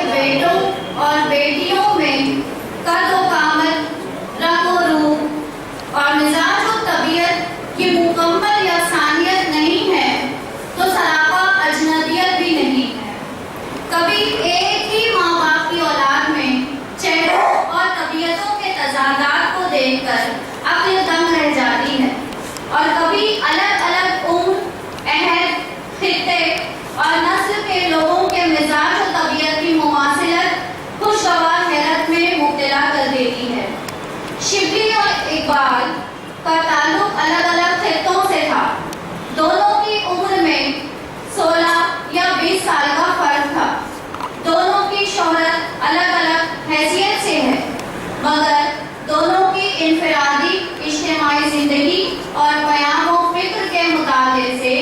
کے بیٹوں اور بیٹیوں میں قد و قامت، رنگ و روح اور مزاج و طبیعت کی مکمل یکسانیت نہیں ہے تو سراپا اجنبیت بھی نہیں ہے۔ کبھی ایک ہی ماں باپ کی اولاد میں چہروں اور طبیعتوں کے تضادات کو دیکھ کر عقل دنگ رہ جاتی ہے، اور کبھی الگ الگ عمر، عہد، خطے اور نسل کے لوگوں کے مزاج و طبیعت کی مماثلت خوشگوار حیرت میں مبتلا کر دیتی ہے۔ شبلی اور اقبال کا تعلق الگ الگ خطوں سے تھا۔ دونوں کی عمر میں 16 یا 20 سال کا فرق تھا۔ دونوں کی شہرت الگ الگ حیثیت سے ہے، مگر دونوں کی انفرادی اجتماعی زندگی اور پیام و فکر کے مطالعے سے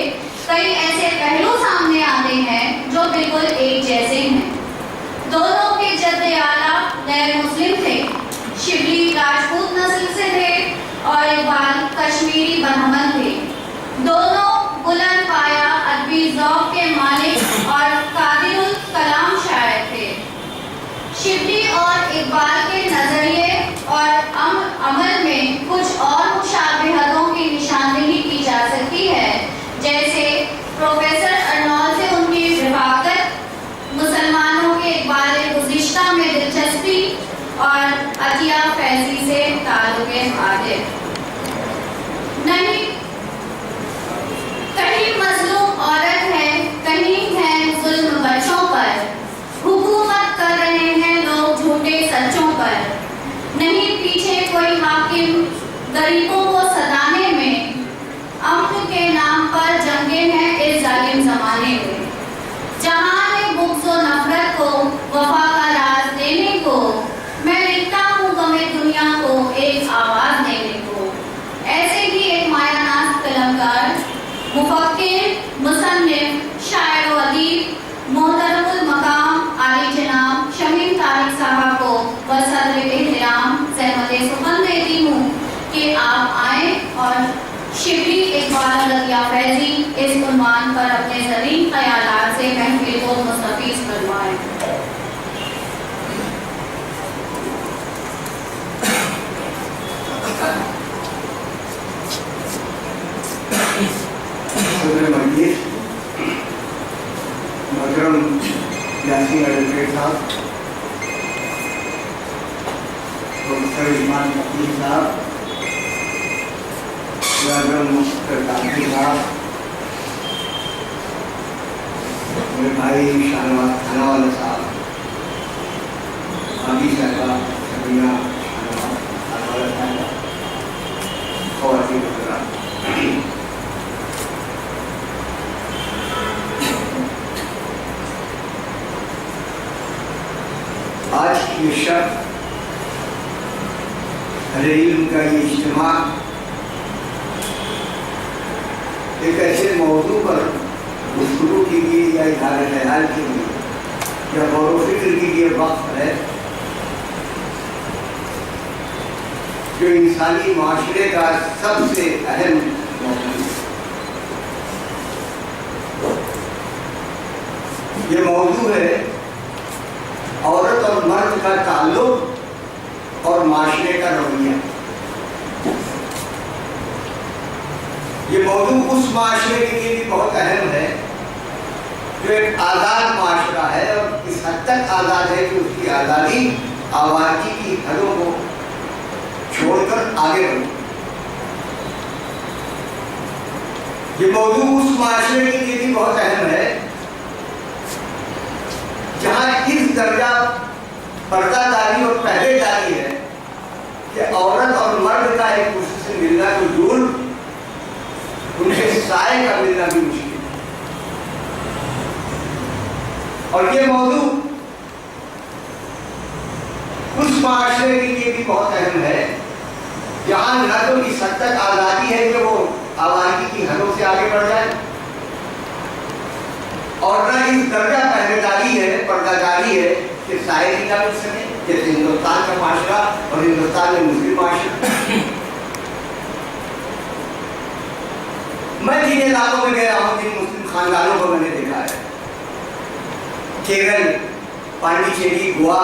کئی ایسے پہلو سامنے آتے ہیں جو بالکل ایک جیسے ہیں۔ دونوں کے جد اعلیٰ غیر مسلم تھے۔ شبلی راجپوت نسل سے تھے اور اقبال کشمیری برہمن تھے۔ دونوں بلند پایا ادبی ذوق کے مالک اور قادر الکلام شاعر تھے۔ شبلی اور اقبال کے نظریے اور عمل میں کچھ اور مشابہتوں کی نشاندہی کی جا سکتی ہے، جیسے پروفیسر ارنالڈ سے ان کی رفاقت، مسلمانوں کے اقبال گزشتہ میں دلچسپی اور عطیہ فیضی سے تعلق عاطف۔ نہیں، کہیں مظلوم عورت ہے، کہیں ہے ظلم بچوں پر، حکومت کر رہے ہیں لوگ جھوٹے سچوں پر۔ نہیں پیچھے کوئی حاکم غریبوں کو ستانے میں، امن کے نام پر جنگیں ہیں اس ظالم زمانے میں۔ جہاں نے بغض و نفرت کو وفا کا راز دینے کو، میں لکھتا ہوں غم دنیا کو ایک آواز دینے کو۔ ایسے ہی ایک مایہ ناز قلمکار، مفکر، مصنف، شاعر و ادیب، محترم المقام عالی جناب شمیم طارق صاحب کو بصدر احترام زحمت سخن دیتی ہوں کہ آپ آئیں اور شبلی اقبال عطیہ فیضی اس عنوان پر اپنے زرین خیالات سے محفل کو مستفیض فرمائیں۔ صدر مجلس محترم یاسین ایڈوکیٹ صاحب، پروفیسر عثمان مقبول صاحب، محترم مستر کافی صاحب، میرے بھائی شاہنواز کھانا والا صاحب، بھابھی صاحبہ سبینہ شاہنواز کھانا والا صاحبہ، خواتین حضرات، آج کی یہ شب، اہل علم کا یہ اجتماع ایک ایسے موضوع پر گفتگو کے لیے یا اظہار خیال کے لیے یا غور و فکر کے لیے وقت ہے جو انسانی معاشرے کا سب سے اہم موضوع ہے۔ یہ موضوع ہے عورت اور مرد کا تعلق اور معاشرے کا رویہ۔ یہ موضوع اس معاشرے کے لیے بھی بہت اہم ہے جو ایک آزاد معاشرہ ہے، اور اس حد تک آزاد ہے کہ اس کی آزادی آوارگی کی حدوں کو چھوڑ کر آگے بڑھے۔ یہ موضوع اس معاشرے کے لیے بھی بہت اہم ہے جہاں اس درجہ پردہ داری اور پہرے داری ہے کہ عورت اور مرد کا ایک دوسرے سے ملنا تو دور، ان کے سائے کا ملنا بھی مشکل ہے۔ اور یہ موضوع اس معاشرے کے لیے بھی بہت اہم ہے جہاں نہ تو اس حد تک آزادی ہے کہ وہ آوارگی کی حدوں سے آگے بڑھ جائے، اور نہ اس درجہ پہرے داری ہے، پردہ داری ہے کہ سائے بھی نہ مل سکے، جیسے ہندوستان کا معاشرہ اور ہندوستان میں مسلم معاشرہ۔ میں جن علاقوں میں گیا ہوں، جن مسلم خاندانوں کو میں نے دیکھا ہے، کیرل، پانڈیچیری، گوا،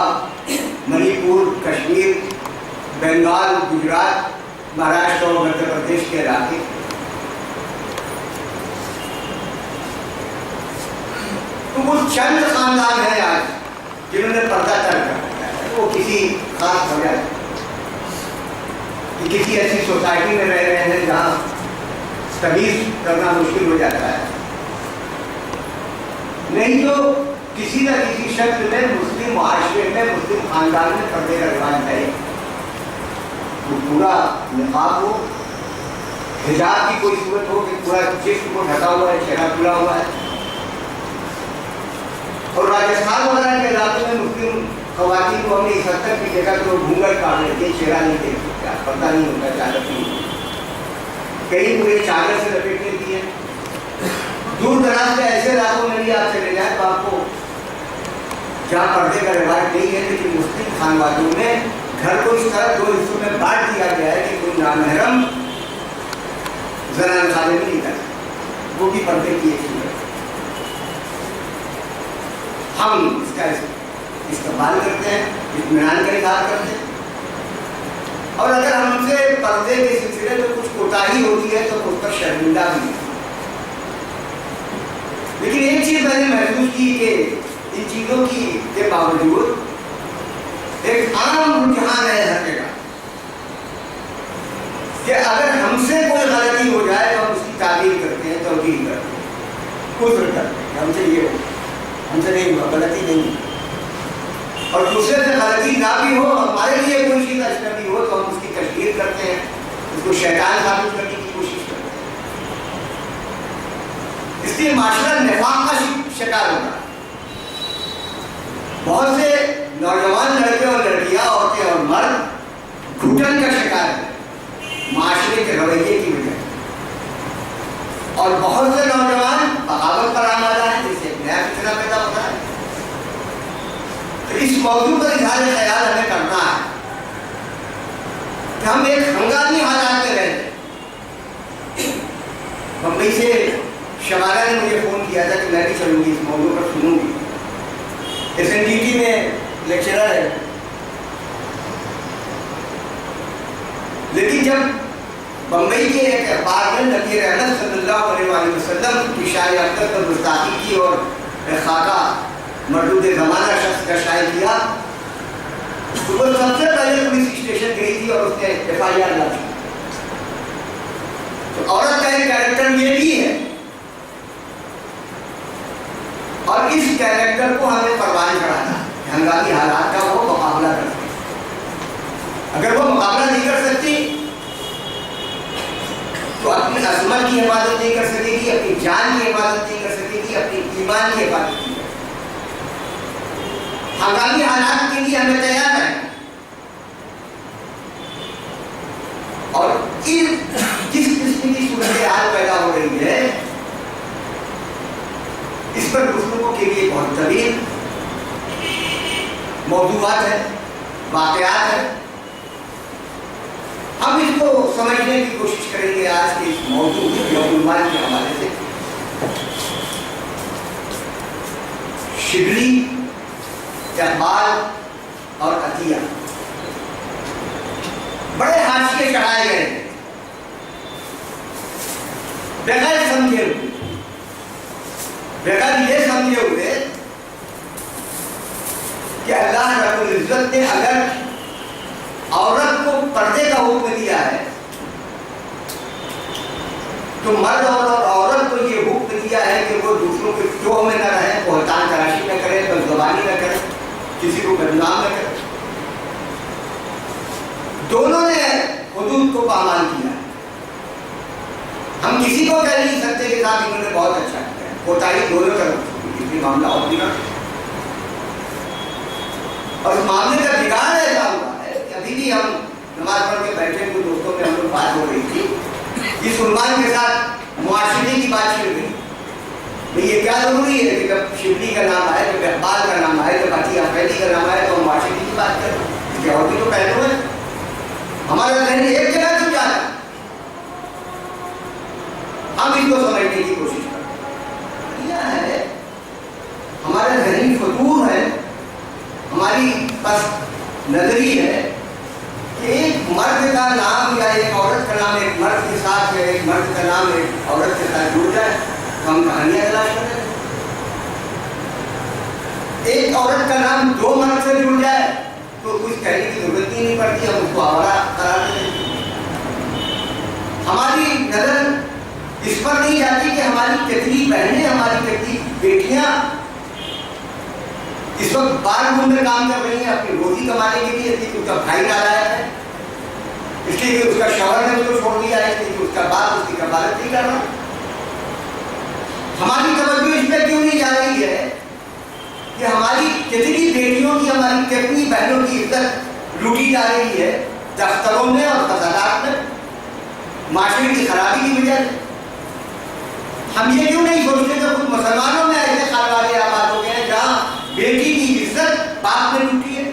منی پور، کشمیر، بنگال، گجرات، مہاراشٹر اور مدھیہ پردیش کے علاقے. تو وہ چند خاندان ہیں آج جنہوں نے پردہ ترک کر دیا ہے. وہ کسی خاص وجہ کہ کسی ایسی سوسائٹی میں رہ رہے ہیں جہاں تمیز کرنا مشکل ہو جاتا ہے. نہیں تو کسی نہ کسی شکل میں مسلم معاشرے میں، مسلم خاندان میں پردے کا رواج ہے. وہ پورا نقاب ہو، حجاب کی کوئی صورت ہو کہ پورا جسم کو ڈھکا ہوا ہے، چہرہ کھلا ہوا ہے. اور راجستھان وغیرہ کے علاقوں میں مسلم خواتین کو ہم نے اس حد تک بھی دیکھا کہ وہ گھونگھٹ کاٹ لیتے ہیں، چہرہ نہیں دیکھ سکتا، پردہ نہیں ہوتا، چادر نہیں ہوتا. کئی پورے چادر سے لپیٹ لیتی ہے. دور دراز کے ایسے علاقوں میں بھی آپ چلے جائیں تو آپ کو جہاں پردے کا رواج نہیں ہے، لیکن مسلم خاندانوں میں گھر کو اس طرح 2 حصوں میں بانٹ دیا گیا ہے کہ کوئی نامحرم زنان خانے میں نہیں کرتا، وہ بھی پردے کی ایک صورت. ہم اس کا استقبال کرتے ہیں، اطمینان کا اظہار کرتے ہیں. اور اگر ہم سے پردے کے سلسلے میں کچھ کوتاہی ہوتی ہے تو اس پر شرمندہ بھی ہے. لیکن ایک چیز میں نے محسوس کی کہ ان چیزوں کے باوجود ایک عام رجحان ہے ہر جگہ کہ اگر ہم سے کوئی غلطی ہو جائے تو ہم اس کی تعبیر کرتے ہیں، توجیہ کرتے ہیں، عذر کرتے ہیں. ہم سے یہ ہو، ہم سے نہیں ہوا، غلطی نہیں. اور دوسرے سے غلطی نہ بھی ہو، ہمارے لیے کوئی چیز اجنبی ہو تو ہم اس کی تشہیر کرتے ہیں، اس کو شیطان ثابت کرنے کی کوشش کرتے ہیں. اس لیے معاشرہ نفاق کا شکار ہوگا. بہت سے نوجوان لڑکے اور لڑکیاں، عورتیں اور مرد گھٹن کا شکار ہیں معاشرے کے رویے کی وجہ سے. اور بہت سے نوجوان بغاوت پر آمادہ ہیں، جس سے ایک نیا فتنہ پیدا ہوتا ہے. تو اس موضوع پر اظہار خیال ہمیں کرنا ہے کہ ہم ایک ہنگامی حالات میں رہتے ہیں. بمبئی سے شمالہ نے مجھے فون کیا تھا کہ میں بھی چلوں گی، اس موضوع پر سنوں گی. SNDT میں لیکچرر ہے. لیکن جب بمبئی کے ایک اخبار میں نبی رحمت صلی اللہ علیہ وآلہ وسلم کی شائع اختر پر گستاخی کی اور خاکہ مردود زمانہ شخص کا شائع کیا، تو وہ سب سے پہلے پولیس اسٹیشن گئی تھی اور اس نے FIR لائی. تو عورت کا ایک کیریکٹر یہ بھی ہے اور اس کیریکٹر کو ہمیں پروان چڑھانا ہے. ہنگامی حالات کا وہ مقابلہ کرتے ہیں. اگر وہ مقابلہ نہیں کر سکتی تو اپنی عصمت کی حفاظت نہیں کر سکے گی، اپنی جان کی حفاظت نہیں کر سکے گی، اپنی ایمان کی حفاظت نہیں کر سکے گی. ہنگامی حالات کے لیے ہمیں تیار ہے. اور جس قسم کی صورتحال پیدا ہو رہی ہے اس پر گفتگو کے لیے بہت طویل موضوعات ہیں، واقعات ہیں. ہم اس کو سمجھنے کی کوشش کریں گے آج کے اس موضوع یا عنوان کے حوالے سے. شبلی، اقبال اور عطیہ بڑے حاشیے چڑھائے گئے ہیں بغیر سمجھے ہوئے، بغیر یہ سمجھے ہوئے کہ اللہ رب العزت نے اگر عورت کو پردے کا حکم دیا ہے تو مرد اور عورت کو یہ حکم دیا ہے کہ وہ دوسروں کے چوہ میں نہ رہیں، بہتان تراشی نہ کرے، بدزبانی نہ کرے، کسی کو بدنام نہ کرے. دونوں نے حدود کو پامال کیا ہے. ہم کسی کو کہہ نہیں سکتے کہ صاحب انہوں نے بہت اچھا کیا ہے. کوتاہی دونوں طرف اس معاملہ اور بگڑ اور اس معاملے کا بگاڑ ایسا ہوا ہے کہ ابھی بھی ہم نماز پڑھ کے بیٹھے ہوئے دوستوں میں ہم لوگ بات ہو رہی تھی اس عنوان کے ساتھ معاشرے کی بات شروع ہوئی. یہ کیا ضروری ہے کہ جب شبلی کا نام آئے، جب اقبال کا نام آئے، جب عطیہ افریدی کا نام آئے تو ہم معاشرے کی بات کریں؟ اس کے اور بھی تو پہلو ہے. ہمارا ذہن ایک جگہ کیوں جا رہا ہے؟ ہم اس کو سمجھنے کی کوشش کرتے ہیں. ہمارا ذہنی فطور ہے پس نظری ہے کہ ایک مرد کا نام یا ایک عورت کا نام ایک مرد کے ساتھ یا ایک مرد کا نام ایک عورت کے ساتھ جڑ جائے تو ہم کہانیاں تلاش کر رہے ہیں. ایک عورت کا نام دو مرد سے جڑ جائے تو کچھ کہنے کی ضرورت ہی نہیں پڑتی, ہم اس کو آوارہ قرار دیں. ہماری نظر اس پر نہیں جاتی کہ ہماری کتنی بہنیں, ہماری کتنی بیٹیاں اس وقت بار روم میں کام کر رہی ہیں اپنی روزی کمانے کے لیے, اس کا بھائی نالایا ہے, اس لیے کہ اس کا شوہر نے اس کو چھوڑ دیا ہے, اس لیے کہ اس کا باپ اس کی کفالت نہیں کر رہا. ہماری توجہ اس پہ کیوں نہیں جا رہی ہے کہ ہماری کتنی بیٹیوں کی, ہماری کتنی بہنوں کی عزت لوٹی جا رہی ہے دفتروں میں اور فسادات میں, معاشرے کی خرابی کی وجہ سے. ہم یہ کیوں نہیں سوچتے کہ کچھ مسلمانوں میں ایسے خانوادے آباد ہو گئے ہیں جہاں بیٹی کی عزت باپ نے لوٹی ہے.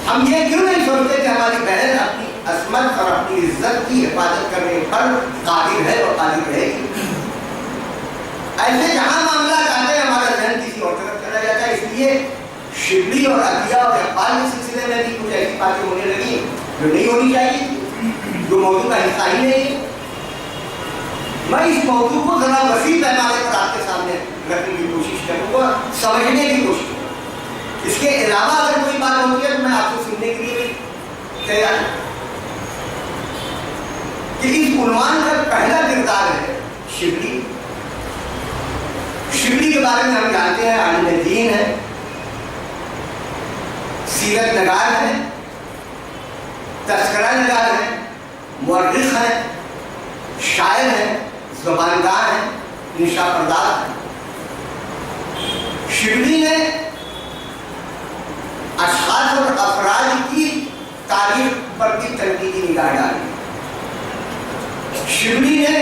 ہم یہ کیوں نہیں سوچتے کہ ہماری بہن اپنی عصمت اور اپنی عزت کی حفاظت کرنے پر قادر ہے اور قادر رہے گی. ایسے جہاں معاملات آتے ہیں ہمارا ذہن کسی اور طرف چلا جاتا ہے. اس لیے شبلی اور عطیہ اور اقبال کے سلسلے میں بھی کچھ ایسی باتیں ہونے لگی جو نہیں ہونی چاہیے, جو موضوع کا حصہ ہی نہیں ہے. میں اس موضوع کو ذرا وسیع پیمانے پر آپ کے سامنے رکھنے کی کوشش کروں گا, سمجھنے کی کوشش کروں. اس کے علاوہ اگر کوئی بات ہوتی ہے تو میں آپ کو سننے کے لیے بھی تیار ہوں. کہ اس عنوان کا پہلا کردار ہے شبلی. شبلی کے بارے میں ہم جانتے ہیں عالم دین ہے, سیرت نگار ہے, تذکرہ نگار ہے, مورخ ہے, شاعر ہے, زباندار ہے, نشا پرداز ہے. شبلی نے اشخاص اور افراد کی تاریخ پر بھی تنقیدی نگاہ ڈالی. شبلی نے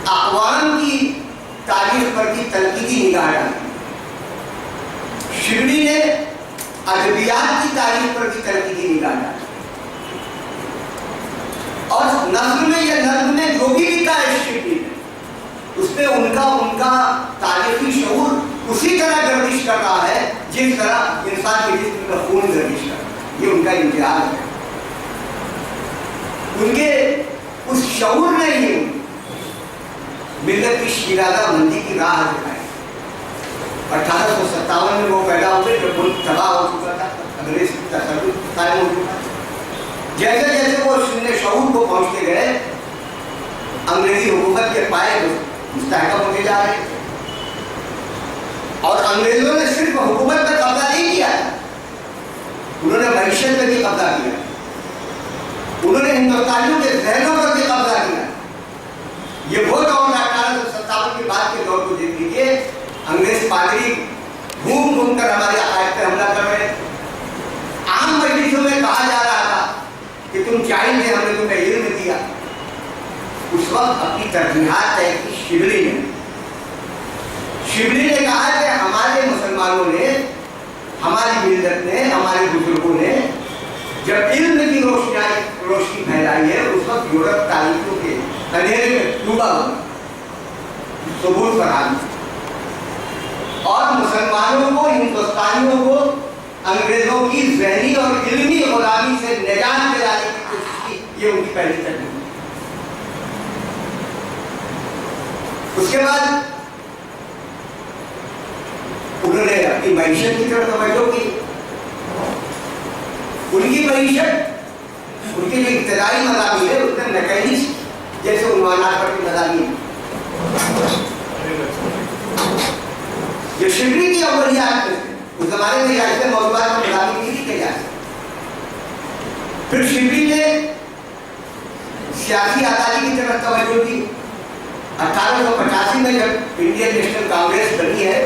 اقوام کی تاریخ پر بھی تنقیدی نگاہ ڈالی. شبلی نے ادبیات کی تاریخ پر بھی تنقیدی نگاہ ڈالی. اور نظم میں یا نظم میں جو بھی لکھا ہے شبلی نے, اس میں ان کا تاریخی شعور اسی طرح گردش کر رہا ہے جس طرح انسان کے جسم کا خون گردش کر رہا ہے. یہ ان کا امتیاز ہے. ان کے اس شعور نے ہی ملت کی شیرازہ مندی کی راہ دکھائی. 1857 میں وہ پیدا ہوئے جب ملک تباہ ہو چکا تھا, انگریز تسلط قائم ہو چکا. جیسے جیسے وہ سن شعور کو پہنچتے گئے, انگریزی حکومت کے پائے مستحکم ہوتے جا رہے تھے. اور انگریزوں نے صرف حکومت پر قبضہ نہیں کیا, انہوں نے معیشت پہ بھی قبضہ کیا, انہوں نے ہندوستانیوں کے ذہنوں پر بھی قبضہ کیا. یہ وہ دور 1857 کے بعد کے دور کو دیکھ لیجیے. انگریز پادری گھوم گھوم کر ہمارے عقائد پہ حملہ کر رہے. عام مجلسوں میں کہا جا رہا تھا کہ تم جاہل تھے, ہم نے تمہیں علم دیا. اس وقت اپنی ترجیحات طے کی شبلی نے. شبلی نے کہا کہ ہمارے مسلمانوں نے, ہماری ملت نے, ہمارے بزرگوں نے جب علم کی روشنی پھیلائی ہے اس وقت یورپ تاریخوں کے اندھیرے میں ڈوبا ہوا, ثبوت فراہم. اور مسلمانوں کو, ہندوستانیوں کو انگریزوں کی ذہنی اور علمی غلامی سے نجات دلانے کی کوشش کی. یہ ان کی پہلی تحریک. اس کے بعد انہوں نے اپنی معیشت کی طرف توجہ کی. ان کی معیشت, ان کے جو ابتدائی مضامین ہے اس میں میکینکس جیسے عنوانات پر کے مضامین, جو شبلی کی اولیات میں اس زمانے میں ایسے موضوعات پر مضامین نہیں لکھے جاتے. پھر شبلی نے سیاسی آزادی کی طرف توجہ کی. 1885 میں جب انڈین نیشنل کانگریس بنی ہے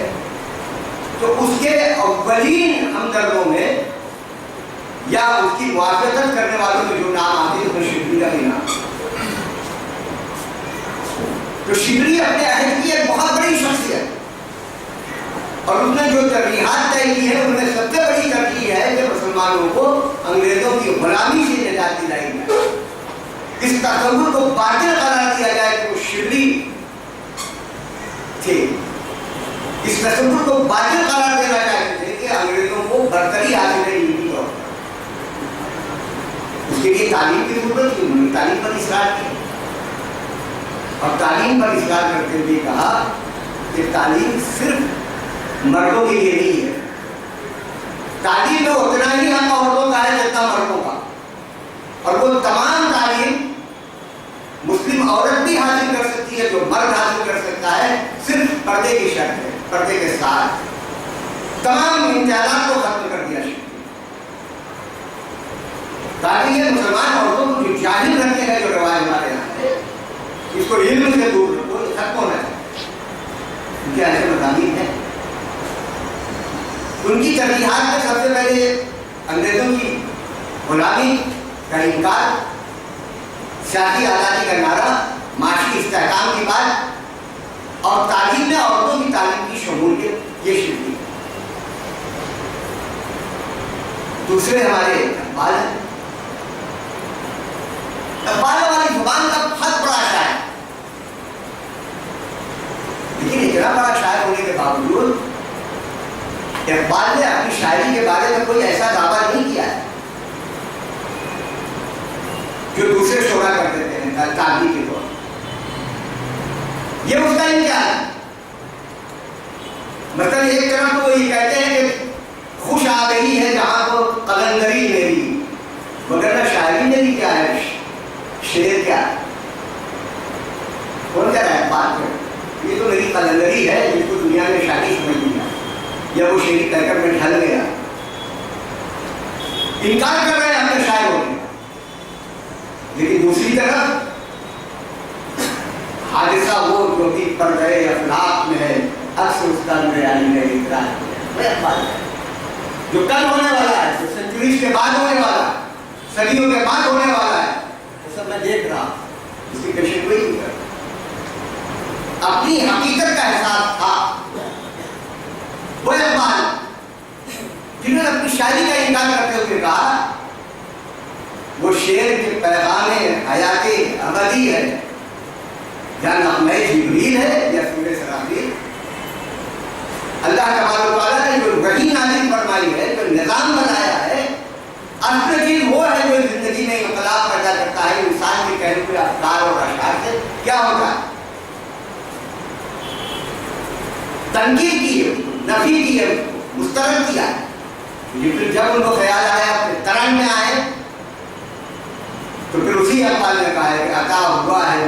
تو اس کے اولین ہمدردوں میں یا اس کی موافقت کرنے والوں میں جو نام آتے ہیں اس میں شبلی کا بھی نام. تو شبلی اپنے عہد کی ایک بہت بڑی شخصیت, اور اس نے جو ترجیحات طے کی ہے ان میں سب سے بڑی ترجیح ہے کہ مسلمانوں کو انگریزوں کی غلامی سے نجات دلائی جائے. اس تصور کو باطل قرار دیا جائے کہ وہ شبلی تھے. اس تصور کو باطل قرار دینا چاہیے تعلیم کی ضرورت تھی، انہوں نے تعلیم پر اصرار کیا اور تعلیم پر اصرار کرتے ہوئے کہا کہ تعلیم صرف مردوں کے لیے نہیں ہے، تعلیم میں اتنا ہی حق عورتوں کا ہے جتنا مردوں کا، اور وہ تمام تعلیم مسلم عورت بھی حاصل کر سکتی ہے جو مرد حاصل کر سکتا ہے، صرف پردے کی شرط ہے، پردے کے ساتھ تمام امتیازات کو ختم کر دیا شکریہ۔ تاکہ یہ مسلمان عورتوں کو جو جاہل رکھتے ہیں، جو روایت ہمارے یہاں ہے، اس کو علم سے دور رکھو، یہ ختم ہونا ہے، کیونکہ ایسے مضامین ہیں۔ ان کی ترجیحات میں سب سے پہلے انگریزوں کی غلامی کا انکار، سیاسی آزادی کا نعرہ، معاشی استحکام کی بات، اور تعلیم میں عورتوں کی تعلیم کی شمولیت، یہ شکریہ۔ دوسرے ہمارے اقبال ہیں، اقبال ہماری زبان کا بہت بڑا شاعر ہے، لیکن اتنا بڑا شاعر ہونے کے باوجود اقبال نے اپنی شاعری کے بارے میں کوئی ایسا دعویٰ نہیں کیا ہے جو دوسرے شعراء کر دیتے ہیں تعلیم کے طور، یہ اس کا امتیاز ہے۔ مثلا ایک طرف تو یہ کہتے ہیں کہ خوش آ گئی ہے جہاں کو قلندری میری، مگر شاعری میری کیا ہے، شعر کیا ہے، کون کہہ رہا ہے بات کر، یہ تو میری قلندری ہے جس کو دنیا میں شاعری سمجھ لیا، یا وہ شعری کہہ کر میں ڈھل گیا، انکار کر رہے ہیں اپنے شاعر ہونے۔ لیکن دوسری طرف حادثہ وہ جو کہ پردے افلاق میں ہے، عکس اس کا میاری میں اقرار ہے، جو کل ہونے والا ہے، جو سینچریز کے بعد ہونے والا ہے، صدیوں کے بعد ہونے والا ہے، وہ سب میں دیکھ رہا، اس کی پیشن گوئی نہیں کر، اپنی حقیقت کا احساس تھا۔ وہ اقبال جنہوں نے اپنی شاعری کا انکار کرتے ہوئے کہا وہ شعر کے پیغام حیات ابدی ہے، یا نغمہ جبریل ہے یا سورہ سرافیل، اللہ تبارک و تعالیٰ نے جو وحی نازل فرمائی ہے، جو نظام بنایا ہے، اصل چیز وہ ہے جو زندگی میں انقلاب پیدا کرتا ہے انسان کے کہنے ہوئے افکار اور اشعار سے کیا ہوتا ہے، تنقید کی ہے، نفی کی ہے، مسترد کیا ہے۔ لیکن جب ان کو خیال آیا اپنے ترن میں آئے تو پھر اسی اقبال نے کہا ہے کہ عطا ہوا ہے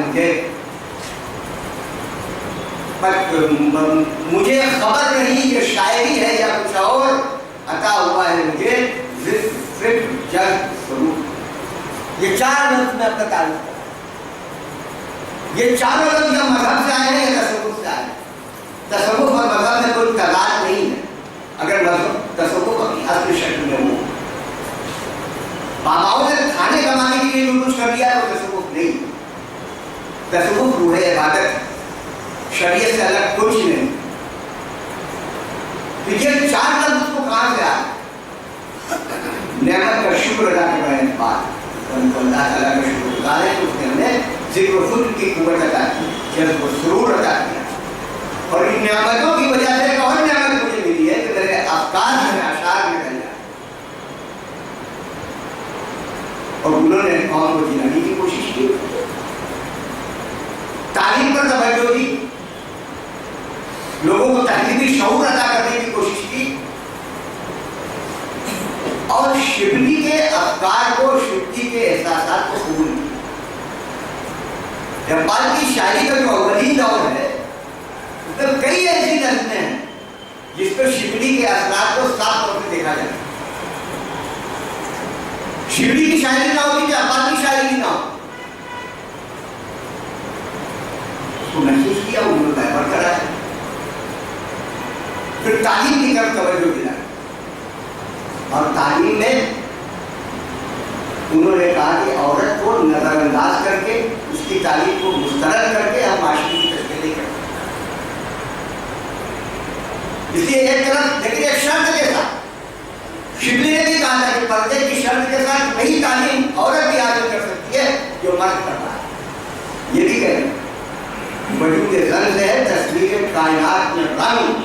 مجھے خبر نہیں کہ شاعری ہے یا کچھ اور، عطا ہوا ہے مجھے صرف جذب سرور۔ یہ چار لفظ میں اپنا تعلق کرتا ہوں، یہ چاروں لفظ یا مذہب سے آئے ہیں یا تصوف سے آئے ہیں۔ تصوف اور مذہب میں کوئی تضاد نہیں ہے، اگر مذہب تصوف اپنی اصل شکل میں ہو، باباؤں نے کھانے کمانے کے لیے جو کچھ کر دیا ہے وہ تصوف نہیں، تصوف روح عبادت، شریعت سے الگ کچھ نہیں۔ تو یہ چار لفظ کو کہاں سے آئے؟ نعمت کا شکر ادا کر رہے ہیں، بات اللہ تعالیٰ کا شکر گزار ہے کہ اس نے ہمیں ذکر و فکر کی قوت عطا کی، جذب و سرور عطا کیا، اور ان نعمتوں کی وجہ سے ایک اور نعمت مجھے ملی ہے کہ میرے افکار میں اشعار میں رہ جائے، اور انہوں نے قوم کو جلانے کی کوشش کی، تعلیم پر توجہ دی، لوگوں کو تہذیبی شعور عطا کرنے کی کوشش کی، اور شبلی کے افکار کو، شبلی کے احساسات کو قبول کیا۔ اقبال کی شاعری کا جو اولین دور ہے اس میں کئی ایسی نظمیں ہیں جس پر شبلی کے اثرات کو صاف طور پہ دیکھا جائے۔ شبلی کی شاعری نہ ہوتی کہ اقبال کی شاعری نہ ہو، اس کو محسوس کیا، انہوں نے پیپر کرا ہے، پھر تعلیم کی طرف توجہ دلائی، اور تعلیم میں انہوں نے کہا کہ عورت کو نظر انداز کر کے، اس کی تعلیم کو مسترد کر کے ہم معاشرے کی تشکیل نہیں کرتے۔ اس لیے ایک طرف لیکن ایک شرط کے ساتھ شبلی نے بھی کہا تھا کہ پردے کی شرط کے ساتھ وہی تعلیم عورت بھی حاصل کر سکتی ہے جو مرد کر رہا ہے۔ یہ بھی کہہ رہے ہیں وجود زن سے ہے تصویر کائنات میں رنگ،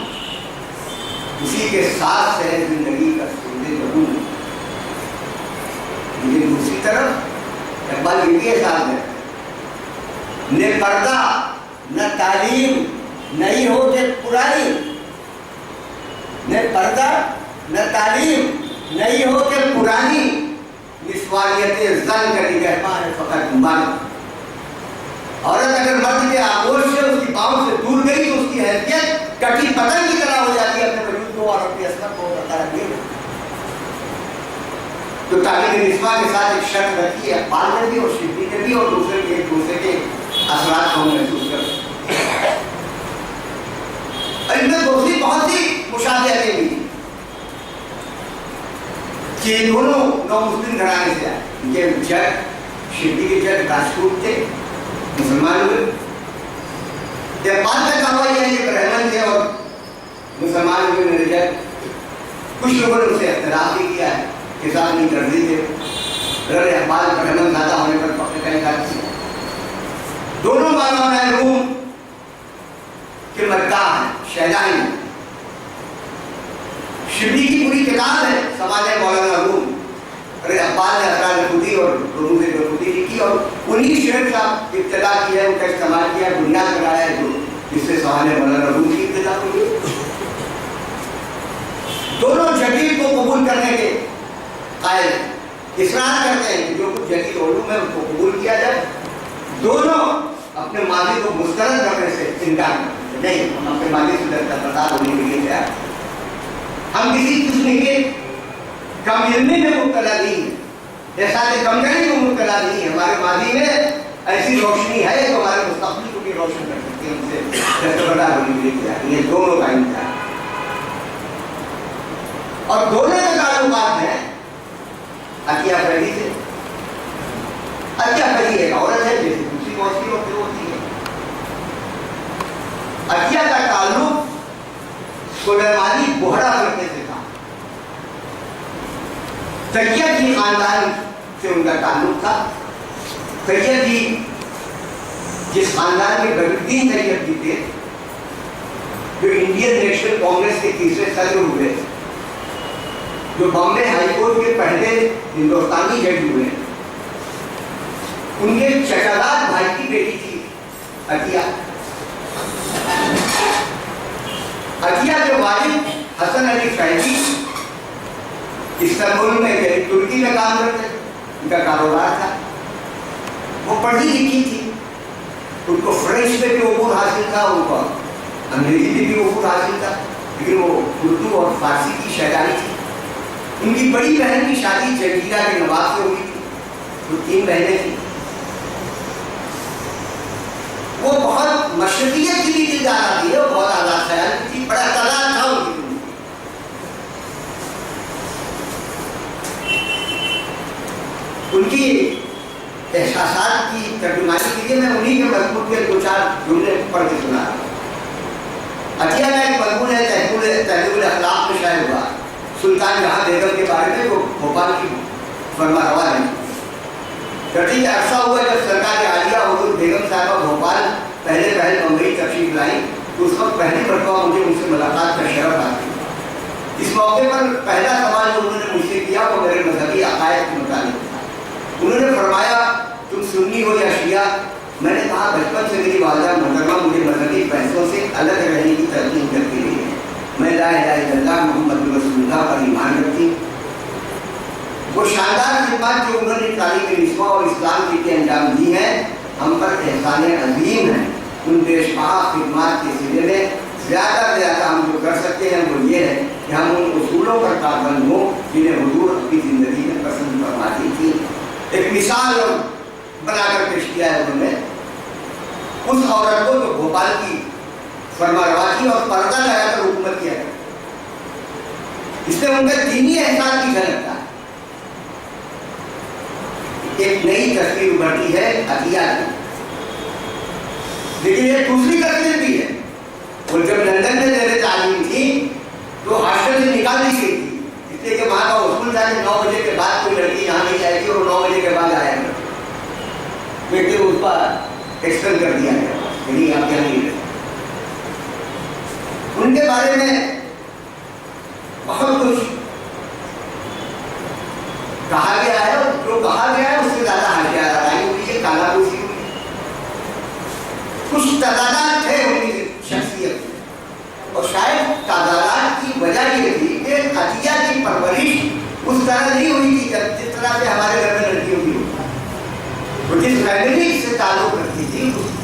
اسی کے ساتھ سے ہے زندگی کا سندے بہو۔ لیکن دوسری طرف اقبال یہ بھی احساس ہے نہ پردہ نہ تعلیم نئی ہو کہ پرانی، نہ پردہ نہ تعلیم نئی ہو کہ پرانی، نسوالیت زن کا نگہباں ہے فقط مرد۔ عورت اگر مرد کے آغوش سے اس کی پاؤں سے دور گئی تو اس کی حیثیت کٹی پتنگ کی طرح ہو جاتی ہے اپنے وجود کو اور اپنی عصمت کو برقرار رکھنے میں۔ تو تعلیم نسواں کے ساتھ ایک شرط رکھی ہے اقبال نے بھی اور شبلی نے بھی اور دوسرے کے ایک دوسرے کے اثرات کو محسوس کر۔ ان میں بہت سی مشابہتیں بھی کہ دونوں نو مسلم گھرانے سے آئے۔ یہ جج شبلی کے جج راجپوت تھے، مسلمان ہوئے۔ اقبال کا دعویٰ یہ ہے کہ برہمن تھے اور مسلمان ہوئے میرے جج۔ کچھ لوگوں نے اسے اختلاف بھی کیا ہے کہ صاحب نہیں کر دی تھے، اگر اقبال برہمن زیادہ ہونے پر پکڑ کرنے کا کسی دونوں مولانا روم کے مداح ہیں، شہدائی ہیں۔ شبلی کی پوری کتاب ہے سوال مولانا روم، اقبال نے اسرار خودی اور روم سے خودی لکھی اور انہی شعر کا ابتدا کیا ہے، ان کا استعمال کیا ہے، بنیاد بنایا ہے جو جس سے سوال مولانا روم کی ابتدا ہوئی ہے۔ دونوں جدید کو قبول کرنے کے قائل اصرار کرتے ہیں کہ جو کچھ جدید علوم ہے ان کو قبول کیا جائے۔ دونوں اپنے ماضی کو مسترد کرنے سے انکار کرتے ہیں، نہیں ہم اپنے ماضی سے دربردار ہونے کے لیے تیار، ہم کسی قسم کے کم علمی میں مبتلا نہیں ہے، احساس کمتری میں مبتلا نہیں ہے۔ ہمارے ماضی میں ایسی روشنی ہے جو ہمارے مستقبل کو بھی روشن کر سکتی ہے، ان سے دربردار ہونے کے لیے تیار۔ یہ دونوں کا امتحان اور دونوں کے تعلقات ہیں عطیہ فری سے۔ عطیہ فری ایک عورت ہے جیسے دوسری موسیقی ہوتی ہے۔ عطیہ کا تعلق سلیمانی بوہرا کرنے سے تھا، سید جی خاندان سے ان کا تعلق تھا۔ سید جی جس خاندان کے بدرالدین سید جی تھے جو انڈین نیشنل کانگریس کے تیسرے صدر ہوئے، جو بامبے ہائی کورٹ کے پہلے ہندوستانی جج ہوئے، ان کے چچاداد بھائی کی بیٹی تھی عطیہ۔ عطیہ کے والد حسن علی فیضی استنبول میں یعنی ترکی میں کام کرتے، ان کا کاروبار تھا۔ وہ پڑھی لکھی تھی، ان کو فرینچ میں بھی عبور حاصل تھا، ان کو انگریزی میں بھی عبور حاصل تھا، لیکن وہ اردو اور فارسی کی شہدائی تھی۔ ان کی بڑی بہن کی شادی جہانگیرہ کے نواب سے ہوئی تھی، وہ 3 بہنیں تھیں۔ وہ بہت مشرقیت کی بھی دلدار تھی، وہ بہت آزاد خیال کی تھی، بڑا تعداد تھا ان کی۔ ان کی احساسات کی ترجمانی کے لیے میں انہی کے مضمون کے 2-4 جملے پڑھ کے سنا رہا ہوں۔ عطیہ کا ایک مضمون ہے تہذیب الاخلاق میں شائع ہوا سلطان جہاں بیگم کے بارے میں، وہ بھوپال کی فرما روا ہے۔ کٹھن عرصہ ہوا جب سرکار عالیہ حضور بیگم صاحبہ بھوپال پہلے بمبئی تشریف لائیں تو اس وقت پہلی مرتبہ مجھے ان سے ملاقات کا شرف حاصل ہوا۔ اس موقع پر پہلا سوال جو انہوں نے مجھ سے کیا وہ میرے مذہبی عقائد کے متعلق تھا۔ انہوں نے فرمایا تم سنی ہو یا شیعہ؟ میں نے کہا بچپن سے میری والدہ محترمہ مجھے مذہبی فیصلوں سے الگ رہنے کی تلقین کرتی رہی ہے، میں لا الہ الا اللہ محمد رسول اللہ پر ایمان رکھتی۔ وہ شاندار خدمات جو انہوں نے تعلیم نسواں اور اسلام کے لیے انجام دی ہیں ہم پر احسان عظیم ہے۔ ان بیش بہا خدمات کے سلسلے میں زیادہ سے زیادہ ہم جو کر سکتے ہیں وہ یہ ہے کہ ہم ان اصولوں پر پابند ہوں جنہیں حضور اپنی زندگی میں پسند فرماتی تھی۔ ایک مثال بنا کر پیش کیا ہے انہوں نے اس عورت کو جو بھوپال کی فرما روا تھی اور پردہ لگا کر حکومت کیا ہے، اس میں ان کا دینی احساس کی جھلک تھا۔ ایک نئی تصویر ابھرتی ہے عطیہ کی، لیکن یہ دوسری تصویر بھی ہے۔ وہ جب لندن میں زیر تعلیم تھی تو ہاسٹل سے نکال دی گئی تھی، اس لیے کہ وہاں کا اصول تھا کہ 9 بجے کے بعد کوئی لڑکی یہاں نہیں جائے گی اور 9 بجے کے بعد آیا کرے، لیکن اس پر ایکسٹینڈ کر دیا گیا، یعنی آپ یہاں نہیں رہے۔ ان کے بارے میں بہت کچھ کہا گیا ہے اور جو کہا گیا ہے اس سے زیادہ ہاشیہ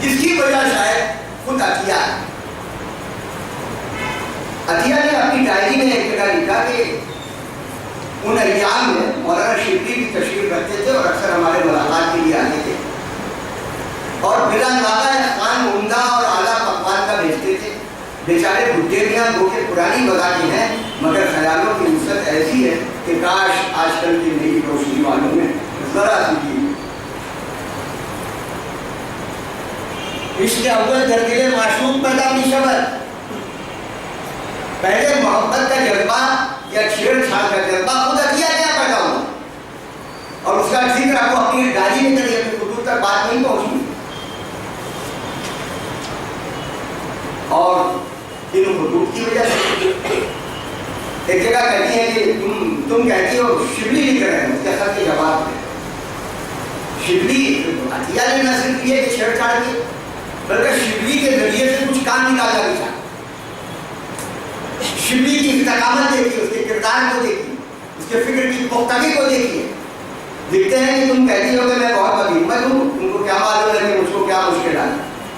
جس کی وجہ شاید خود عطیہ ہے۔ عطیہ نے اپنی ڈائری میں ایک جگہ لکھا کہ ان ایام میں مولانا شبلی بھی تشریف رکھتے تھے اور اکثر ہمارے ملاقات کے لیے آتے تھے، اور بلا اندازہ خان عمدہ اور اعلیٰ پکوان کا بھیجتے تھے۔ بیچارے بڈھے میاں گو کے پرانی مزاقی ہیں، مگر خیالوں کی وسعت ایسی ہے کہ کاش آج کل کی نئی روشنی والوں میں ذرا سی کی۔ عشق اول درگلے معشوق پیدا کی شبد، پہلے محبت کا جذبہ یا چھیڑ چھاڑ کا جذبہ خود عطیہ کیا پیدا ہوا، اور اس کا ذکر آپ کو اپنی ڈائری میں کریے، اپنی خطوط تک بات نہیں پہنچی۔ اور ان خطوط کی وجہ سے ایک جگہ کہتی ہے کہ تم کہتی ہو شبلی لکھ رہے ہیں، اس کے خط کے جواب میں شبلی عطیہ نے نہ صرف یہ کہ چھیڑ چھاڑ کی، بلکہ شبلی کے ذریعے سے کچھ کام نکالا بھی تھا۔ شبلی کی استقامت دیکھیے، اس کے کردار کو دیکھیے، اس کے فکر کی پختگی کو دیکھیے۔ لکھتے ہیں کہ تم کہتی ہو کہ میں بہت بدہمت ہوں، تم کو کیا معلوم ہے کہ مجھ کو کیا مشکل ہے،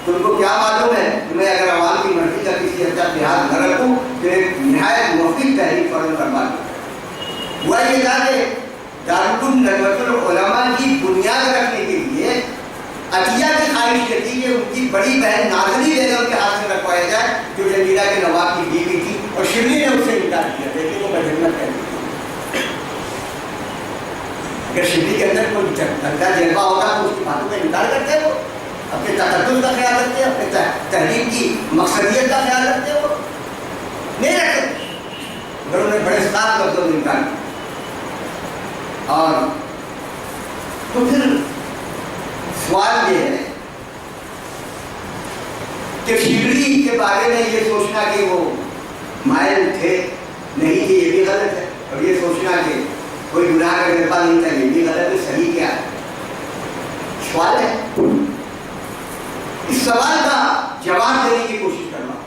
تم کو کیا معلوم ہے کہ میں اگر عوام کی مرضی کا کسی حد تک لحاظ نہ رکھوں تو ایک نہایت مفید تحریک فوراً کروا دوں۔ ہوا یہ تھا کہ دارالعلوم ندوۃ العلماء کی بنیاد رکھنے کے لیے عطیہ کی خواہش یہ تھی کہ ان کی بڑی بہن ناظری بیگم کے ہاتھ سے رکھوایا جائے، جو جزیرہ کے نواب کی بیوی تھی، اور شبلی نے اس سے انکار کیا۔ دیکھیے وہ بدہمت کہتی تھی، اگر شبلی کے اندر کوئی جذبہ ہوتا تو اس کی باتوں کا انکار کرتے وہ، اپنے تقدس کا خیال رکھتے، اپنے تحریر کی مقصدیت کا خیال رکھتے، وہ نہیں رکھتے، مگر انہوں نے بڑے صاف لفظوں میں انکار کیا۔ اور تو پھر سوال یہ ہے کہ شبلی کے بارے میں یہ سوچنا کہ وہ مائل تھے نہیں تھے یہ بھی غلط ہے، اور یہ سوچنا کہ کوئی گناہ کا جذبہ نہیں تھا یہ بھی غلط ہے۔ صحیح کیا ہے؟ سوال ہے، اس سوال کا جواب دینے کی کوشش کر رہا ہوں۔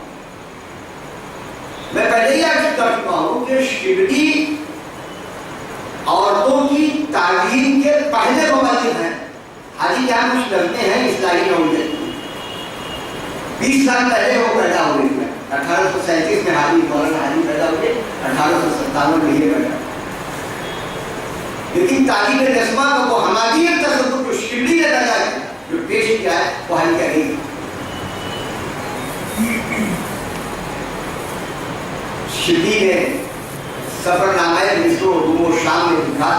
میں پہلے ہی عرض کر چکا ہوں کہ شبلی عورتوں کی تعلیم کے پہلے مبلغ ہیں۔ حالی کیا کچھ لگتے ہیں اصلاحی نوعیت 20 سال پہلے وہ پیدا ہوئے تھے، 1837 میں مولانا حالی پیدا ہوئے، 1857 میں یہ پیدا، لیکن تعلیم نسمہ کا وہ ہمادیت تصور جو شبلی نے پیدا کیا، جو پیش کیا ہے، وہ حالی کیا نہیں۔ شبلی نے سفر نامہ مصر و روم و شام میں لکھا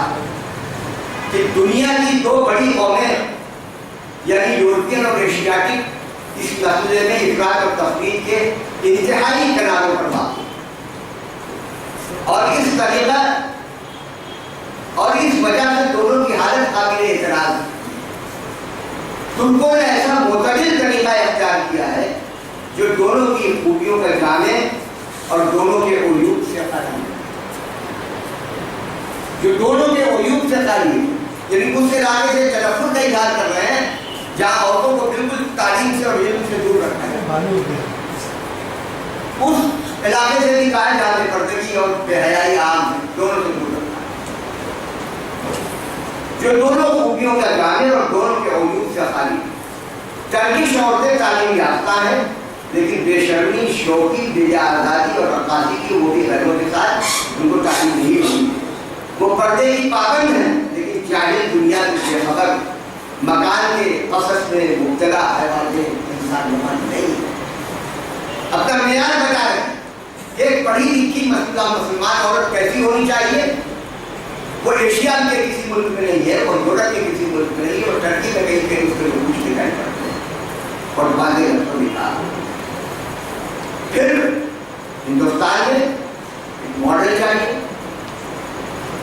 کہ دنیا کی دو بڑی قومیں یعنی یورپین اور ایشیاٹک اس مسئلے میں افراد اور تفریق کے انتہائی کناروں پر واقع، اور اس طریقہ اور اس وجہ سے دونوں کی حالت قابل اعتراض ہے۔ ترکوں نے ایسا معتدل طریقہ اختیار کیا ہے جو دونوں کی خوبیوں کا جامع اور دونوں کے عیوب سے خالی ہے، جو دونوں کے عیوب سے خالی ہے، یعنی اس علاقے سے تنفر کا اظہار کر رہے ہیں جہاں عورتوں کو بالکل تعلیم سے اور علم سے دور رکھا ہے، اس علاقے سے بھی کہا جہاں بے پردگی اور بے حیائی عام ہے، دونوں سے دور رکھا ہے، جو دونوں خوبیوں کا جامع اور دونوں کے عیوب سے خالی ہے۔ ٹرکش عورتیں تعلیم یافتہ ہیں لیکن بے شرمی، شوقی، بے آزادی اور رقاصی کی وہ بھی غیروں کے ساتھ ان کو تعلیم نہیں ہوئی۔ وہ پردے کی پابند ہیں لیکن جاہل دنیا سے خبر، مکان کے قصص میں مبتلا ہے والے انسان نہیں ہے۔ اپنا معیار بتا رہے ہیں، ایک پڑھی لکھی مسلمان عورت کیسی ہونی چاہیے؟ وہ ایشیا کے کسی ملک میں نہیں ہے، وہ یورپ کے کسی ملک میں نہیں ہے، وہ ٹرکی میں کہیں کہیں اس کے لوگ کچھ دکھائی پڑتے ہیں، اور واضح لفظوں میں کہا۔ پھر ہندوستان میں ایک ماڈل چاہیے،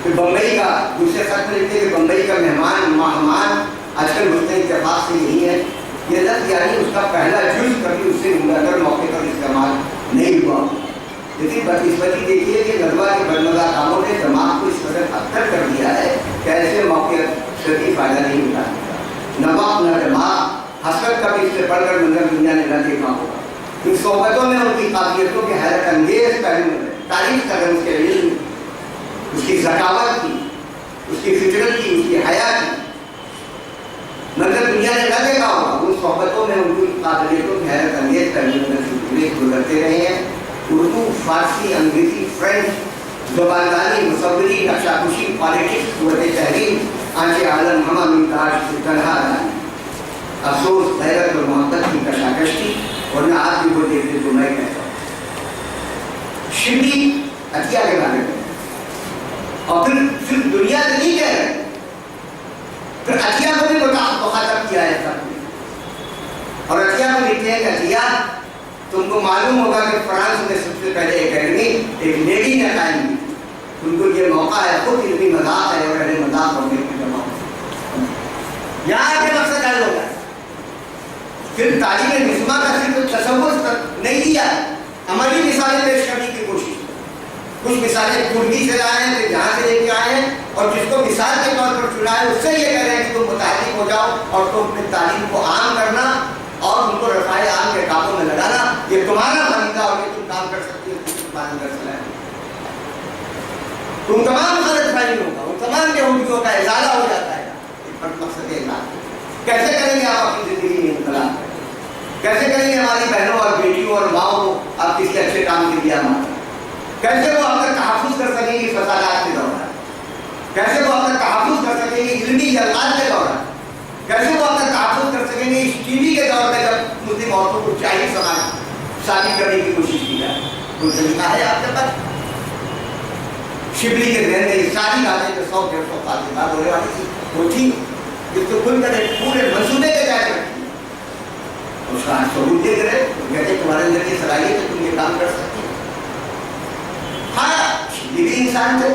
پھر بمبئی کا دوسرے خط میں لکھتے کہ بمبئی کا مہمان آج کل مسئلہ اتفاق سے یہی ہے، یہ لفظ یعنی اس کا پہلا جز کبھی اس سے مقرر موقع پر استعمال نہیں ہوا، لیکن بدقسمتی دیکھیے کہ ندوہ کے بدمزہ کاموں نے دماغ کو اس قدر ابتر کر دیا ہے کہ ایسے موقع سے بھی فائدہ نہیں اٹھا سکتا۔ نہ وقت نہ دماغ، حسرت کا بھی اس سے بڑھ کر منظر دنیا نے نہ دیکھا ہوگا۔ ان صحبتوں میں ان کی قابلیتوں کے حیرت انگیز پہلو تعریف کر اس کے علم، اس کی ذکاوت کی، اس کی فطرت کی، اس کی حیا کی منظر دنیا نے نہ دیکھا ہوگا۔ ان صحبتوں صحبتوں میں اردو قابلیتوں کی حیرت انگیز ترجمے گزرتے رہے ہیں. اردو، فارسی، انگریزی، فرینچ، زباندانی، مصوری، نقشہ کشی، پالیٹکس، قوت تحریر، آنچ عالم، ہمہ ممتاز سے تنہا رہا. افسوس غیرت اور محبت کی کشاکش تھی، ورنہ آپ بھی وہ دیکھتے تو میں کہتا ہوں. شبلی عطیہ کے بارے میں، اور پھر صرف دنیا سے نہیں کہہ رہے، پھر عطیہ کو بھی مخاطب کیا ہے سب نے. اور عطیہ کو لکھتے ہیں کہ عطیہ، تم کو معلوم ہوگا کہ فرانس میں سب سے پہلے اکیڈمی ایک لیڈی نے قائم کی. تم کو یہ موقع ہے، خود علمی مذاق ہے اور اہل مذاق ہونے کی جمع. یہاں کے مقصد حل ہوگا. پھر تعلیم نسواں کا صرف تصور نہیں دیا، عملی مثالیں پیش کرنے کی کوشش. کچھ مثالیں پورنی سے لائے ہیں، پھر جہاں سے لے کے آئے ہیں، اور جس کو مثال کے طور پر چنا ہے اس سے یہ کہہ رہے ہیں کہ تم متحرک ہو جاؤ اور تم اپنی تعلیم کو عام کرنا اور ان کو رفاع عام کے کاموں میں لگانا. یہ تمہارا فریضہ اور یہ تم کام کر سکتی ہو. تم تمام غلط فہمیوں کا، ان تمام یہودیوں کا ازالہ ہو جاتا ہے. مقصد کیسے کریں گے آپ اپنی زندگی میں انقلاب؟ کیسے کریں گے ہماری بہنوں اور بیٹیوں اور ماؤں کو آپ کسی اچھے کام کے لیے مانیں؟ کیسے وہ اپنا تحفظ کر سکیں گے فسادات کے دوران؟ کیسے وہ اپنا تحفظ کر سکیں گے علمی جلسات کے دوران؟ کیسے وہ اپنا تحفظ کر سکیں گے اس ٹی وی کے دور میں جب مسلم عورتوں کو چاہیے سماج شادی کرنے کی کوشش کی جائے؟ کوئی طریقہ ہے آپ کے پاس؟ شبلی کے ذہن میں یہ ساری باتیں جو 100-150 سال کے بعد ہونے والی تھی وہ تھی، جس کو کل کر پورے منصوبے کے تحت رکھی. اس کا ثبوت دے کرے کہتے تمہارے اندر کی صلاحیت ہے، تم یہ کام کر سکتے ہو. ہاں شبلی بھی انسان تھے،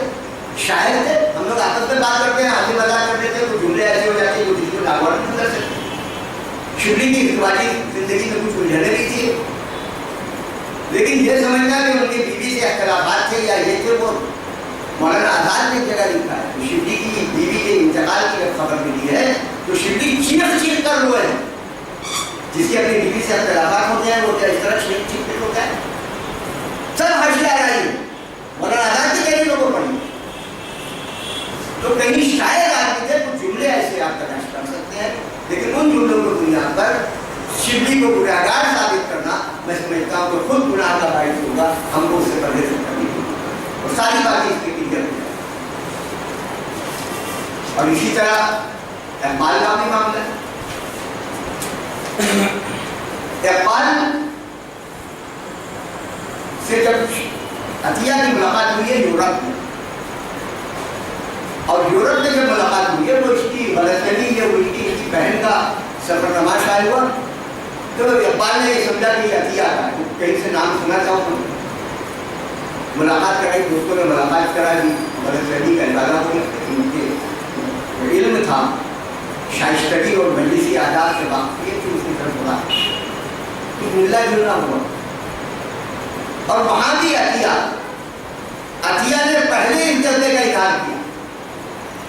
شاعر تھے. ہم لوگ آپس میں بات کرتے ہیں، ہنسی مذاق کرتے تھے، کچھ جملے ایسے ہو جاتے ہیں جو کسی کو لاگو نہیں کر سکتے. شبلی کی اخباری زندگی میں کچھ الجھنیں بھی تھی، لیکن یہ سمجھنا کہ ان کی بیوی سے اختلافات تھے یا یہ تھے، وہ مولانا آزاد نے جگہ لکھا ہے. شبلی کی بیوی کے انتقال کی جب خبر ملی ہے تو شبلی چیخ کر روئے ہیں. جس کی اپنی بیوی سے اختلافات ہوتے ہیں وہ کیا اس طرح چیخ کر ہوتا ہے؟ سب ہنسی آ رہی ہے. مولانا آزاد کی کئی لوگوں پڑھی تو کہیں شاید آدمی تھے، کچھ جملے ایسے آپ تلاش کر سکتے ہیں، لیکن ان جملوں کو دنیا پر شبلی کو گنہگار ثابت کرنا میں سمجھتا ہوں کہ خود گناہ کا باعث ہوگا. ہم کو اس سے پرہیز کرنی ہوگی اور ساری باتیں اس کے کلیئر ہو جائیں. اور اسی طرح اقبال کا بھی معاملہ ہے. اقبال سے جب عطیہ کی ملاقات ہوئی ہے یورپ میں، اور یورپ میں جب ملاقات ہوئی ہے وہ اس کی غلطفہمی یہ ہوئی کہ اس کی بہن کا سفر نامہ شائع ہوا تو اقبال نے یہ سمجھا کہ یہ عطیہ کا ہے. کہیں سے نام سنا چاہوں، ملاقات کرائی، دوستوں نے ملاقات کرا دی، غلطفہمی کا اندازہ ہو گیا. ان کے علم تھا، شائستگی اور مجلسی آداب سے واقفیت تھی، اس کی طرف بڑھا کچھ ملنا جلنا ہوا. اور وہاں بھی عطیہ نے پہلے اس جذبے کا اظہار کیا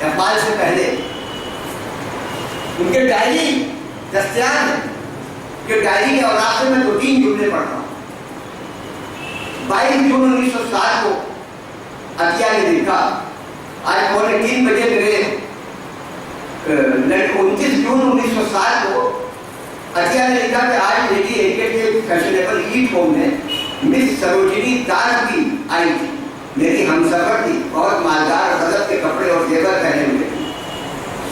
اقبال سے پہلے. ان کے ڈائری دستیاب ہے کہ ڈائری کے اوراق سے میں 2-3 جملے پڑھ رہا ہوں. 22 جون 1907 کو عطیہ نے لکھا، آج 2:45 بجے میرے 29 جون 1907 کو عطیہ نے لکھا کہ آج میری ایک فیشنیبل ایٹ ہوم میں مس سروجنی دان کی آئی تھی. میری ہمسفر تھی، بہت مالدار غضب کے کپڑے اور زیور پہنے ہوئے،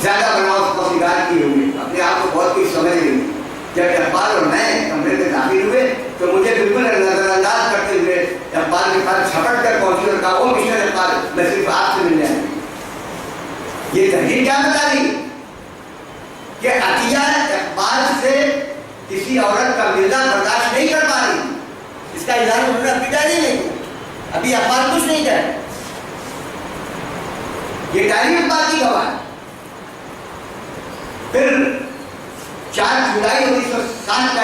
زیادہ بناؤ کو سگار کیے ہوئے، اپنے آپ کو بہت کچھ سمجھ رہی تھی. جب اقبال اور میں کمرے میں داخل ہوئے تو مجھے بالکل نظر انداز کرتے ہوئے اقبال کے پاس چھپٹ کر پہنچی اور کہا، او مسٹر اقبال، میں صرف آپ سے ملنے آئی. یہ تحریر کیا بتا رہی کہ عطیہ اقبال سے کسی عورت کا ملنا برداشت نہیں کر پا رہی. اس کا اظہار انہوں نے اپنی ڈائری میں کیا. ابھی اقبال کچھ نہیں کہہ، یہ ڈائری اقبال کی گواہ ہے. پھر 4 جولائی 1907 کا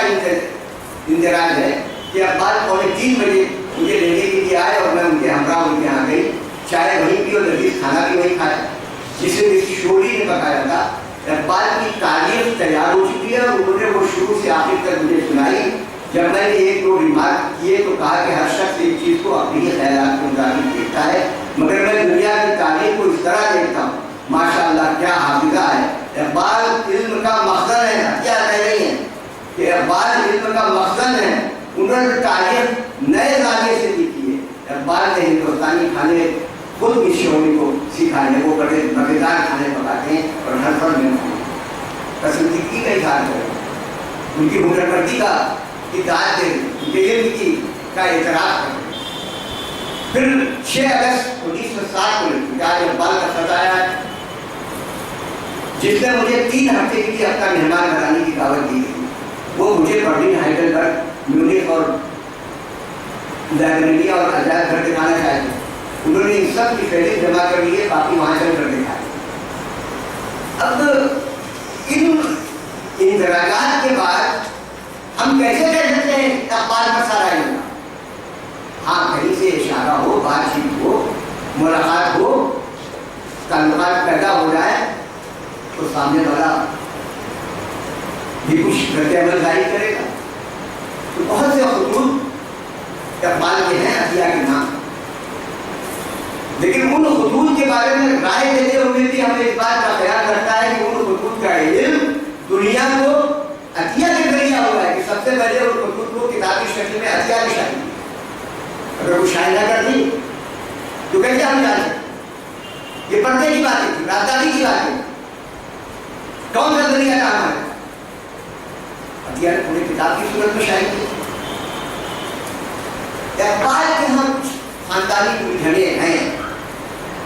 اندراج ہے کہ اقبال 2:45 بجے مجھے لینے کے لیے آئے اور میں ان کے ہمراہ ان کے یہاں گئی. چائے وہیں پی اور لذیذ کھانا بھی وہیں کھایا، جسے میری شوری نے بتایا تھا. اقبال کی تعریف تیار ہو چکی ہے اور انہوں نے وہ شروع سے آخر تک مجھے سنائی. جب میں نے 1-2 ریمارک کیے تو کہا کہ ہر شخص ایک چیز کو اپنی خیالات کے مطابق دیکھتا ہے، مگر میں دنیا کی تعریف کو اس طرح دیکھتا ہوں. ماشاء اللہ کیا حافظہ ہے. اقبال علم کا مخزن ہے، عطیہ کہہ رہی ہیں. اقبال علم کا مخزن ہے. انہوں نے تاریخ نئے زاویے سے لکھی ہے. اقبال نے ہندوستانی کھانے خود اس شعبے کو سکھائے ہیں. وہ بڑے مزیدار کھانے پکاتے ہیں اور ہر فن میں پسندیدگی کا اظہار کریں, ان کی ہنرمندی کا اطاعت دیں, ان کے علم کی کا اعتراف کریں. پھر 6 اگست 1960 کو آج اقبال کا خط آیا ہے, جس نے مجھے 3 ہفتے کے لیے اپنا مہمان بنانے کی دعوت دی تھی. وہ مجھے برلن, ہائیڈلبرگ, میونخ اور لائبریریا اور عجائب گھر دکھانا چاہتے ہیں. انہوں نے ان سب کی فہرست جمع کر لی ہے, باقی وہاں چل کر دکھائے. اب ان اندراجات کے بعد ہم کیسے کہہ سکتے ہیں اقبال کا سارا علم؟ ہاں, کہیں سے اشارہ ہو, بات چیت ہو, ملاقات ہو, تعلقات پیدا ہو جائے تو سامنے والا بھی کچھ رد عمل ظاہر کرے گا. تو بہت سے خطوط اقبال کے ہیں عطیہ کے نام, لیکن ان خطوط کے بارے میں رائے دیتے ہوئے بھی ہمیں اس بات کا خیال رکھتا ہے کہ ان خطوط کا علم دنیا کو عطیہ کے ذریعہ ہوا ہے, کہ سب سے پہلے ان خطوط کو کتابی شکل میں عطیہ کی شائع کی. اگر وہ شائع نہ کرتی تو کیسے ہم جانتے؟ یہ پڑھنے کی باتیں تھی, رازداری کی باتیں. کون سا ذریعہ کام ہے؟ عطیہ نے پوری کتاب کی صورت میں شائع کی. اقبال کے ہاں کچھ خاندانی الجھنیں ہیں,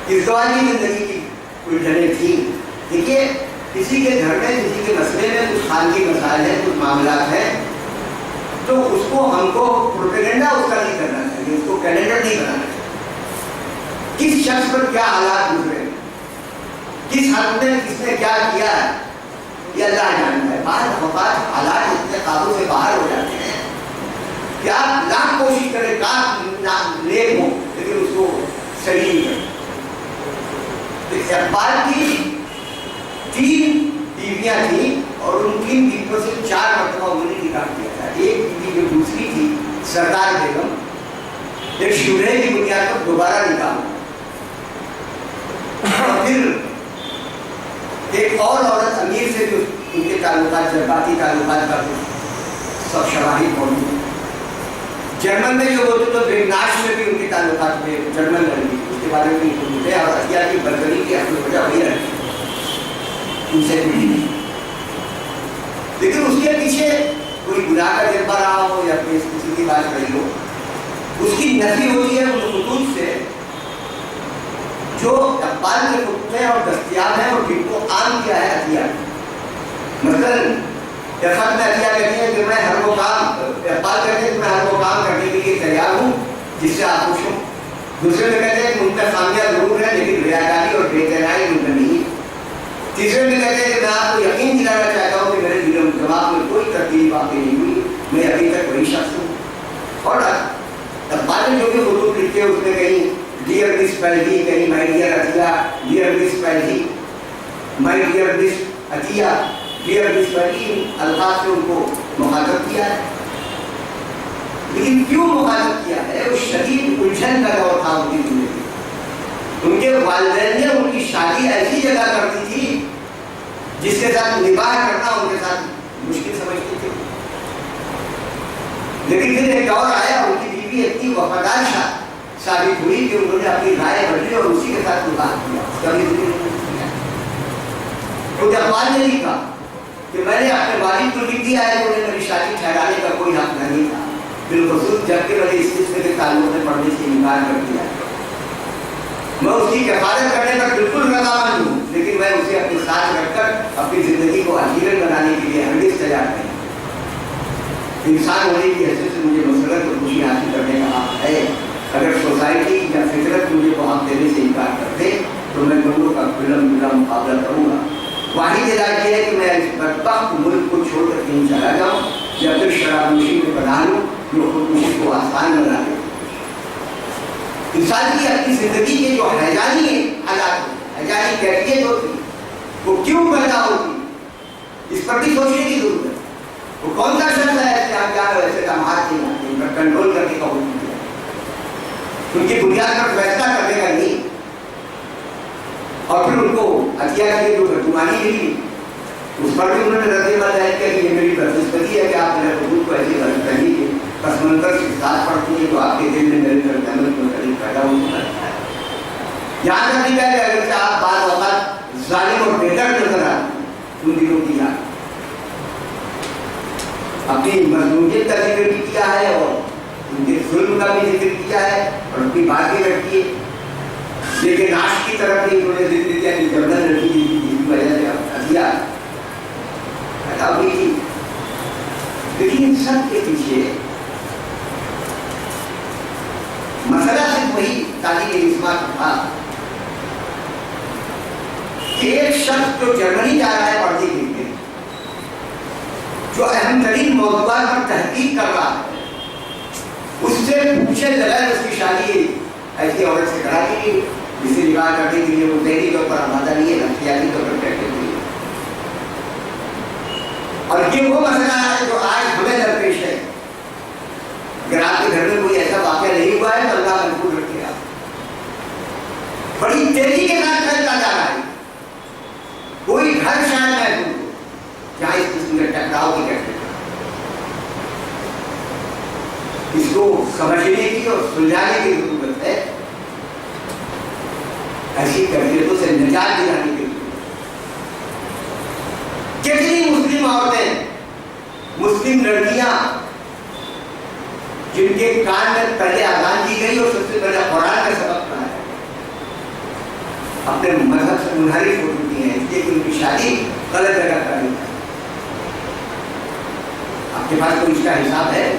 ازدواجی زندگی کی الجھنیں تھیں. دیکھیے, کسی کے گھر میں, کسی کے مسئلے میں کچھ خاندانی مسائل ہیں, کچھ معاملات ہیں, تو اس کو ہم کو پروپیگنڈا اس کا نہیں کرنا چاہیے, اس کو کیلنڈر نہیں بنانا چاہیے. کس شخص پر کیا حالات گزرے, کس حد میں کس نے کیا کیا ہے, یہ اللہ جانتا ہے. بعض اوقات حالات اتنے قابو سے باہر ہو جاتے ہیں کہ آپ لاکھ کوشش کریں, لاکھ نیک ہو, لیکن اس کو صحیح نہیں کریں. اقبال کی 3 بیویاں تھیں اور ان 3 بیویوں سے 4 مرتبہ انہوں نے نکاح کیا تھا. ایک بیوی جو دوسری تھی سردار بیگم, ایک شبہ کی بنیاد پر دوبارہ نکاح ہوا. اور پھر ایک اور عورت امیر سے جو ان کے تعلقات, جذباتی تعلقات کا سب شواہد موجود ہیں. جرمن میں جو ہوتے تو بیگناش میں بھی ان کے تعلقات میں جرمن لڑکی, اس کے بارے میں ہوتے, اور عطیہ کی برتری کی اصل وجہ وہی لڑکی ان سے بھی نہیں. لیکن اس کے پیچھے کوئی گناہ کا جذبہ رہا ہو یا کسی کی بات کری ہو, اس کی نفی ہوتی ہے ان خطوط سے جو اقبال کے خطوط ہیں اور دستیاب ہیں, اور جن کو عام کیا ہے عطیہ. مثلاً خط میں عطیہ کہتے ہیں کہ میں ہر وہ کام, اقبال کہتے ہیں کہ میں ہر وہ کام کرنے کے لیے تیار ہوں جس سے آپ خوش ہوں. دوسرے میں کہتے ہیں کہ ان کا خامیہ ضرور ہے لیکن ریاکاری اور بے اعتنائی ان میں نہیں. تیسرے میں کہتے ہیں کہ میں آپ کو یقین دلانا چاہتا ہوں کہ میرے دل و دماغ میں کوئی تبدیلی واقع نہیں ہوئی, میں ابھی تک وہی شخص ہوں. اور اقبال نے جو بھی خطوط لکھے اس میں کہیں ڈیئر مس پیلہی, کہیں my dear Atiya, dear miss پیلہی, my dear miss Atiya, dear miss پیلہی الفاظ سے ان کو مخاطب کیا ہے. لیکن کیوں مخاطب کیا ہے؟ وہ شدید الجھن کا دور تھا ان کی زندگی. ان کے والدین نے ان کی شادی ایسی جگہ کرتی تھی جس کے ساتھ نباہ کرنا ان کے ساتھ مشکل سمجھتے تھے. لیکن پھر ایک دور آیا, ان کی بیوی اتنی وفادار ثابت ہوئی کہ انہوں نے اپنی رائے بدلی اور اسی کے ساتھ نباہ کیا. کبھی خود اقبال نے لکھا کہ میں نے اپنے والد کو لکھ دیا ہے کہ انہیں میری شادی ٹھہرانے کا کوئی حق نہیں تھا, بالخصوص جبکہ میں نے اس قسم کے تعلق میں پڑھنے سے انکار کر دیا. میں اس کی کفالت کرنے پر بالکل رضامند ہوں, لیکن میں اسے اپنے ساتھ رکھ کر اپنی زندگی کو اجیرن بنانے کے لیے ہرگز تیار نہیں. انسان ہونے کی حیثیت سے مجھے مسرت اور خوشی حاصل کرنے کا حق ہے. اگر سوسائٹی یا فطرت مجھے کو حق دینے سے انکار کر دے تو میں دونوں کا کھلا مقابلہ کروں گا. واحد علاج یہ ہے کہ میں اس بدبخت ملک کو چھوڑ کر کہیں چلا جاؤں یا پھر شراب نوشی میں بنا لوں جو خودکشی کو آسان بنا دے. انسان کی اپنی زندگی کے جو حیجانی حالات, حیجانی کیفیت ہوتی, وہ کیوں پیدا ہوتی, اس پر بھی سوچنے کی ضرورت ہے. وہ کون سا شخص ہے کہ آپ کیا ویسے دماغ نہیں آتے, ان پر کنٹرول کرنے کا حکم دیا, ان کی بنیاد پر فیصلہ کرنے کا نہیں. اور پھر ان کو عطیہ کی جو ترجمانی ملی اس پر بھی انہوں نے رد عمل ظاہر کیا کہ یہ میری بدقسمتی ہے کہ آپ میرے حدود کو ایسی غلط کر لیجیے، پس منظر سے ساتھ پڑھتی ہے تو آپ کے دل میں میرے طرف عمل کو قریب پیدا ہوتا ہے۔ یہاں تک نہیں کہہ اگر سے آپ بعض اوقات ظالم اور بہتر نظر آتے ان دنوں کی یاد اپنی مظلومیت کا ذکر بھی کیا ہے اور ان کے ظلم کا بھی ذکر کیا ہے اور اپنی بات بھی رکھی ہے، لیکن ناش کی طرف بھی انہوں نے ذکر کیا کہ جردن رکھی تھی جس کی وجہ سے ہتھیار پیدا ہوئی تھی۔ لیکن ان سب کے پیچھے مسئلہ صرف وہی تعلیم اسمات تھا کہ ایک شخص جو جرمنی جا رہا ہے پڑھنے کے لیے، جو اہم ترین موضوعات پر تحقیق کر رہا ہے، اس سے پوچھے بغیر اس کی شادی ایسی عورت سے کرا دی گئی جس سے نکاح کرنے کے لیے وہ ذہنی طور پر آمادہ نہیں ہے، نفسیاتی طور پر کہتے ہوئے۔ اور یہ وہ مسئلہ ہے جو آج ہمیں درپیش ہے۔ اگر آپ کے گھر میں کوئی ایسا واقعہ نہیں ہوا ہے تو اللہ محفوظ رکھے گا، بڑی تیزی کے ساتھ پھیلتا جا رہا ہے، کوئی گھر شاید محفوظ ہو جہاں اس قسم کے ٹکراؤ کی کہتے ہیں۔ اس کو سمجھنے کی اور سلجھانے کی ضرورت ہے، ایسی کیفیتوں سے نجات دلانے کی ضرورت ہے۔ کتنی مسلم عورتیں، مسلم لڑکیاں جن کے کان میں پہلے اذان کی گئی اور سب سے پہلے قرآن کا سبق پڑھا ہے، اپنے مذہب سے منحرف ہو چکی ہیں اس لیے کہ ان کی شادی غلط جگہ کر لی ہے۔ آپ کے پاس کوئی اس کا حساب ہے؟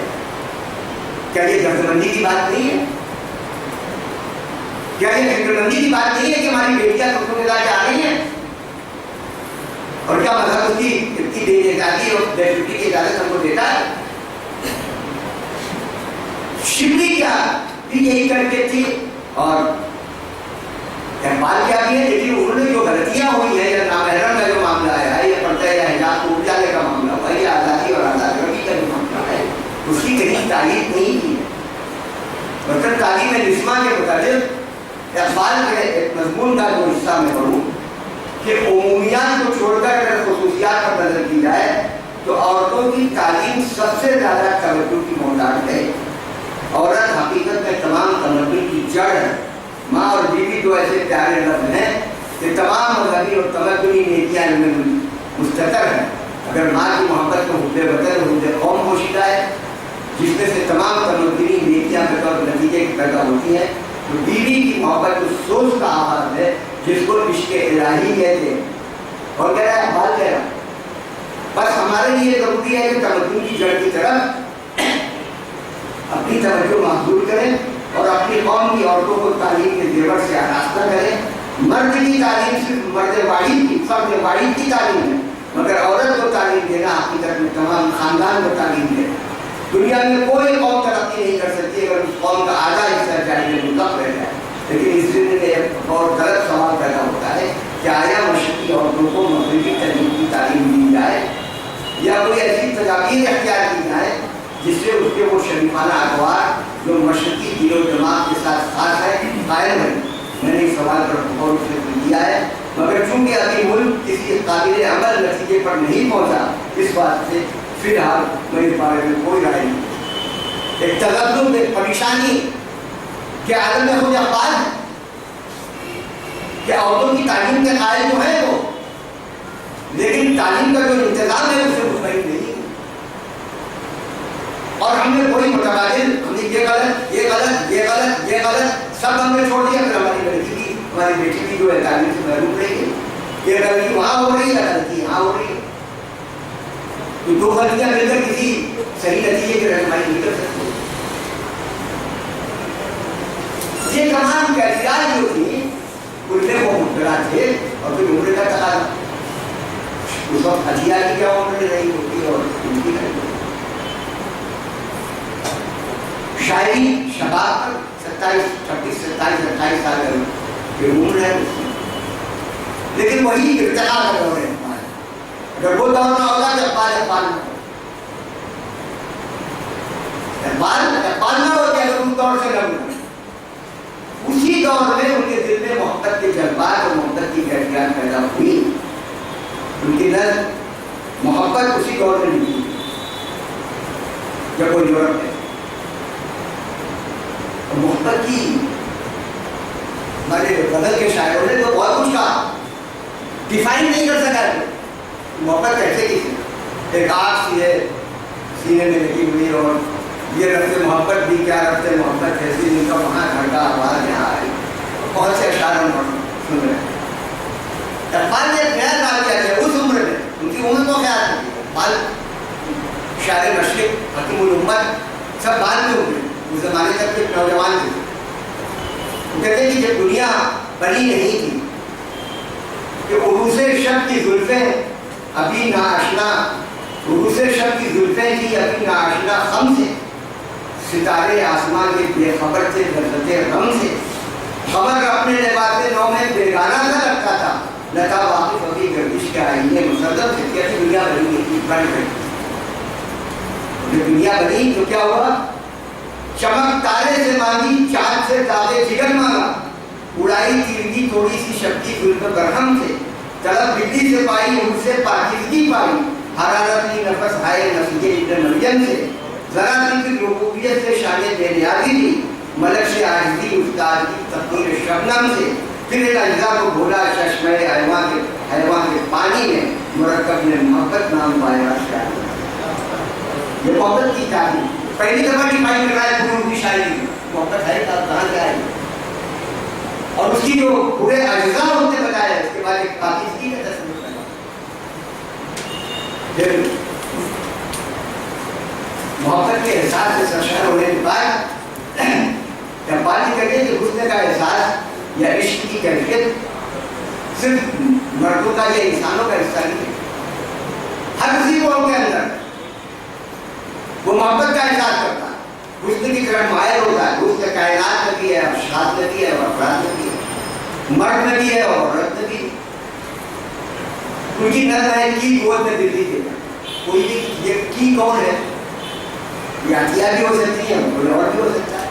کیا یہ دستبندی کی بات نہیں ہے؟ کیا یہ فکرمندی کی بات نہیں ہے کہ ہماری بیٹیاں سکون دار جا رہی ہیں؟ اور کیا مذہب اس کی اتنی بے نظاری اور بے فکری کی اجازت ہم کو دیتا ہے؟ شبلی کیا بھی یہی کرتے تھی اور اقبال کیا بھی ہے، لیکن انہوں نے جو غلطیاں ہوئی ہیں یا نامحرم کا جو معاملہ ہے یا پردہ یا حجاب کو اٹھ جانے کا معاملہ ہوا یا آزادی اور آزاد روی کا جو معاملہ ہے، اس کی کہیں تعریف نہیں کی ہے۔ مثلاً تعلیم نسواں کے متعلق اقبال کے ایک مضمون کا جو حصہ میں پڑھوں کہ عمومیات کو چھوڑ کر اگر خصوصیات پر نظر کی جائے تو عورتوں کی تعلیم سب سے زیادہ توجہ کی محتاج ہے۔ عورت حقیقت میں تمام تمدن کی جڑ ہے۔ ماں اور بیوی دو ایسے پیارے لفظ ہیں کہ تمام مذہبی اور تمدنی نیکیاں ان میں مستتر ہیں۔ اگر ماں کی محبت کو حب وطن اور حب قوم پوشیدہ ہے جس میں سے تمام تمدنی نیکیاں بطور نتیجے کی پیدا ہوتی ہیں، تو بیوی کی محبت اس سوچ کا آغاز ہے جس کو عشق الہی کہتے ہیں۔ اور کہہ رہا ہے اقبال کہہ رہا بس ہمارے لیے ضروری ہے کہ تمدن کی جڑ کی طرف اپنی توجہ محدود کریں اور اپنی قوم کی عورتوں کو تعلیم کے زیور سے آراستہ کریں۔ مرد کی تعلیم صرف مرد واحد کی فرد واحد کی تعلیم ہے، مگر عورت کو تعلیم دینا حقیقت میں تمام خاندان کو تعلیم دینا۔ دنیا میں کوئی قوم ترقی نہیں کر سکتی اگر اس قوم کا آدھا حصہ جاہل مطلق رہ جائے۔ لیکن اس دن میں ایک اور غلط سوال پیدا ہوتا ہے کہ آیا مشرقی عورتوں کو مغربی تہذیب کی تعلیم دی جائے یا کوئی ایسی تدابیر اختیار کی جائے جس سے اس کے وہ شریفانہ اخبار جو مشرقی دل و دماغ کے ساتھ خاص ہے قائم ہے۔ میں نے اس سوال پر غور سے دیا ہے، مگر چونکہ ابھی ملک کسی قابل عمل نتیجے پر نہیں پہنچا، اس بات سے فی الحال میرے بارے میں کوئی رائے نہیں۔ ایک تغلب، ایک پریشانی کے عالم میں خود اقبال ہے کہ عورتوں کی تعلیم کے قائل جو ہے وہ، لیکن تعلیم کا جو انتظام ہے اس سے مطمئن نہیں۔ اور ہم نے کوئی متبادل، ہم نے یہ غلط یہ غلط یہ غلط یہ غلط سب ہم نے چھوڑ دیا، پھر ہماری لڑکی کی ہماری بیٹی کی جو ہے تعلیم سے محروم رہی ہے۔ یہ غلطی وہاں ہو رہی ہے، غلطی یہاں ہو رہی ہے، تو دو غلطیاں مل کر کسی صحیح نتیجے کی رہنمائی نہیں کر سکتی۔ یہ تمام کیفیات جو تھی ان میں وہ مبتلا تھے اور پھر عمر کا تقاضا، اس وقت ہتھیا کی کیا عمر نہیں ہوتی اور ان کی نہیں ہوتی۔ شاعری شباب پر 27 26 27 28 سال کی عمر ہے، لیکن وہی ارتقا کا دور ہے۔ اگر وہ دور نہ ہوگا تو اقبال نہ ہوتے اگر اس دور سے لگ اسی دور میں ان کے دل میں محبت کے جذبات اور محبت کی کیفیات پیدا ہوئی۔ ان کی نظر محبت اسی دور میں نہیں جب وہ یورپ ہے. محبت کی ہمارے بدل کے شاعروں نے تو بہت کچھ کہا, ڈیفائن نہیں کر سکا محبت کیسے کی. ایک آگ سی ہے سینے میں لگی ہوئی, اور یہ رفت محبت بھی کیا رفت محبت ہے, ان کا وہاں گھنٹا آواز یہاں آئی. بہت سے اشعار ہم سن رہے ہیں. اقبال نے خیال نہ کیا کہ اس عمر میں, ان کی عمر کو خیال نہیں, اقبال شاعر مشرق حکیم الامت سب بعد میں ہوئے, اس زمانے تک کے نوجوان تھے. وہ کہتے ہیں کہ جب دنیا بنی نہیں تھی کہ عروس شب کی زلفیں ابھی ناآشنا, عروس شب کی زلفیں تھی ابھی ناآشنا خم سے, ستارے آسمان کے بے خبر تھے لذت غم سے, خبر اپنے لباس نو میں بیگانہ نہ لگتا تھا, نہ تھا واقف ابھی گردش کے آئینے مسدد سے. کیسی دنیا بنی گئی بن گئی. جب دنیا بنی تو کیا ہوا, چمک تارے سے مانگی چاند سے داغے جگر مانگا, اڑائی تیرگی تھوڑی سی شبکی گل برہم سے, طلب بلی سے پائی ان سے پاکیزگی پائی, حرارت کی نفس ہائے نسجے ابن مریم سے, ذرا سی ربوبیت سے شان بے نیازی لی, ملک سے عاجزی استاد کی تقدیر شبنم سے, پھر ایک اجزا کو بھولا چشمے حیوان کے پانی میں, مرکب نے محبت نام پایا شاعری. یہ محبت کی تعریف پہلی دفعہ ڈیفائن کر رہا ہے گرو کی شاعری. محبت ہے کہاں سے آئی, اور اس کی جو پورے اجزاء ہوتے بتایا, اس کے بعد ایک پاکیزگی کا تصور کرنا. پھر محبت کے احساس سے سرشار ہونے کے بعد جب بات کرتے ہیں کہ حسن کا احساس یا عشق کی کیفیت صرف مردوں کا یا انسانوں کا حصہ نہیں ہے, ہر کسی کو ان کے اندر وہ محبت کا احساس کرتا ہے, حسن کی طرف مائل ہوتا ہے. حسن کائنات میں بھی ہے, افراد میں بھی ہے, اور افراد میں بھی ہے, مرد میں بھی ہے اور عورت میں بھی ہے. ان کی نظر ہے کی گود میں دل دیجیے گا, کوئی بھی یہ کی کون ہے, یہ عطیہ بھی ہو سکتی ہے, کوئی اور بھی ہو سکتا ہے.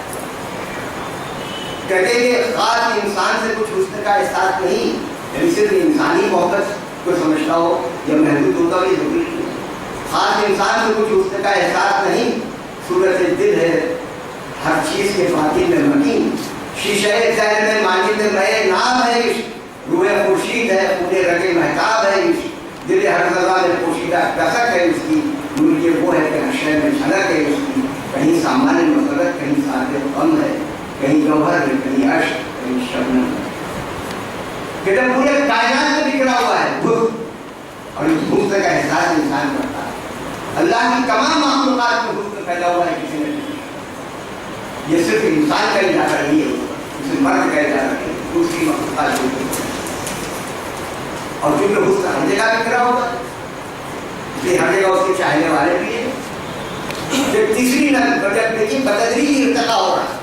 کہتے ہیں کہ خاص انسان سے کچھ حسن کا احساس نہیں, یعنی صرف انسانی محبت کو سمجھتا ہو یا محدود ہوتا بھی ضروری نہیں. خاص انسان سے کچھ حسن کا احساس نہیں, صورت دل ہے ہر چیز کے باطن میں مکین, شیشہ ذہن میں مانند میں نام ہے عشق, روح خورشید ہے پورے رگے مہتاب ہے عشق, دل ہر سزا میں پوشیدہ دستک ہے اس کی, نور یہ وہ ہے کہ ہر شے میں جھلک ہے اس کی, کہیں سامان مسرت کہیں ساتھ غم ہے, کہیں جوہر ہے کہیں عشق کہیں شبنم ہے. کہ جب پورے کائنات میں بکھرا ہوا ہے حسن, اور اس حسن کا احساس انسان کرتا ہے. اللہ کی تمام مخلوقات میں حسن پیدا ہوا ہے کسی نے, یہ صرف انسان کا اجازہ نہیں ہے, اسے مرد کا اجازہ نہیں, دوسری مخلوقات ہوتی ہے. اور کیونکہ حسن ہر جگہ بکھرا ہوگا اس لیے ہر جگہ اس کے چاہنے والے بھی ہیں. جب تیسری وجہ دیکھیے بتدریج ارتقا ہو رہا,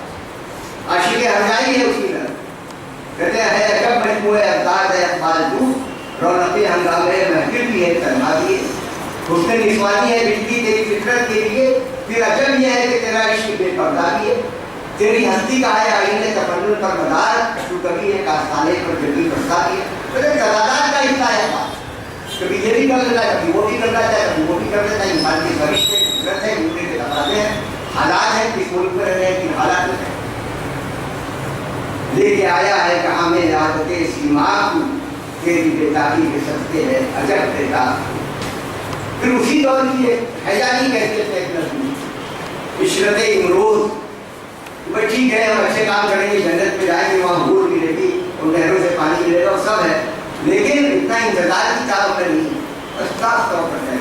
عاشق ہرجائی ہے اس کی نظر. کہتے ہیں عجب مجموعہ افراد ہے اقبال جو, رونق ہنگامے محفل بھی ہے تنہا بھی ہے, حسن نسوانی ہے بجلی تیری فطرت کے لیے, پھر عجب یہ ہے کہ تیرا عشق بے پردہ بھی ہے, تیری ہستی کا ہے آئینے تفنن پر مدار, تو کبھی ایک آستانے پر جلدی برسا بھی ہے. تضادات کا حصہ ہے بات, کبھی یہ بھی کر لیتا ہے کبھی وہ بھی کر لیتا ہے کبھی وہ بھی کر لیتا ہے. انسان کی خواہش ہے, فطرت ہے, دوسرے کے تقاضے ہیں, حالات ہیں, کس ملک میں رہ رہے ہیں کن حالات میں. لے کے آیا ہے کہاں میں عادت سیما کو, تیری بےتابی کے سستے ہے عجب بےتاب. پھر اسی دور کی حیائی کیفیت ہے ایک نظم, عشرت امروز, بھائی ٹھیک ہے ہم اچھے کام کریں گے, جنت میں جائیں گے, وہاں حور ملے گی اور نہروں سے پانی ملے گا اور سب ہے, لیکن اتنا انتظار کی طاقت نہیں, بس صاف طور پر ہے.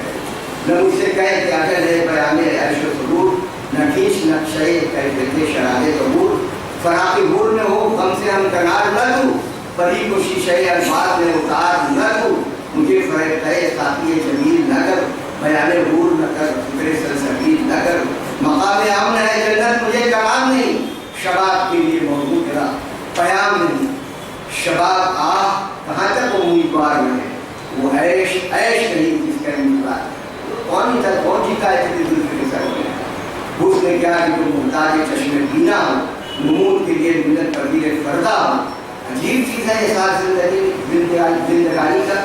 نہ مجھ سے کہے کہ اجل ہے بیان عیش و سرور, نہ کھینچ نقشے کہتے شراب ظہور, فراقی حور میں ہو غم سے ہم کنار نہ دوں, پری کو شیشے الفاظ میں اتار نہ دوں, مجھے فریب ہے ساتھی جمیل نہ کر, بیان حور نہ کر, فکر سلسبیل نہ کر, مقام امن ہے جنت مجھے کلام نہیں, شباب کے لیے موضوع تیرا پیام نہیں, شباب آہ کہاں تک وہ امیدوار بنے, وہ عیش نہیں جس کا انتظار. کون تھا کون جیتا ہے اتنی دوسرے کے سر میں, اس نے کیا کہ تم محتاج چشمے بینا ہو, نمود کے لیے ملت پذیر فردہ ہو. عجیب چیز ہے احساس زندگانی کا,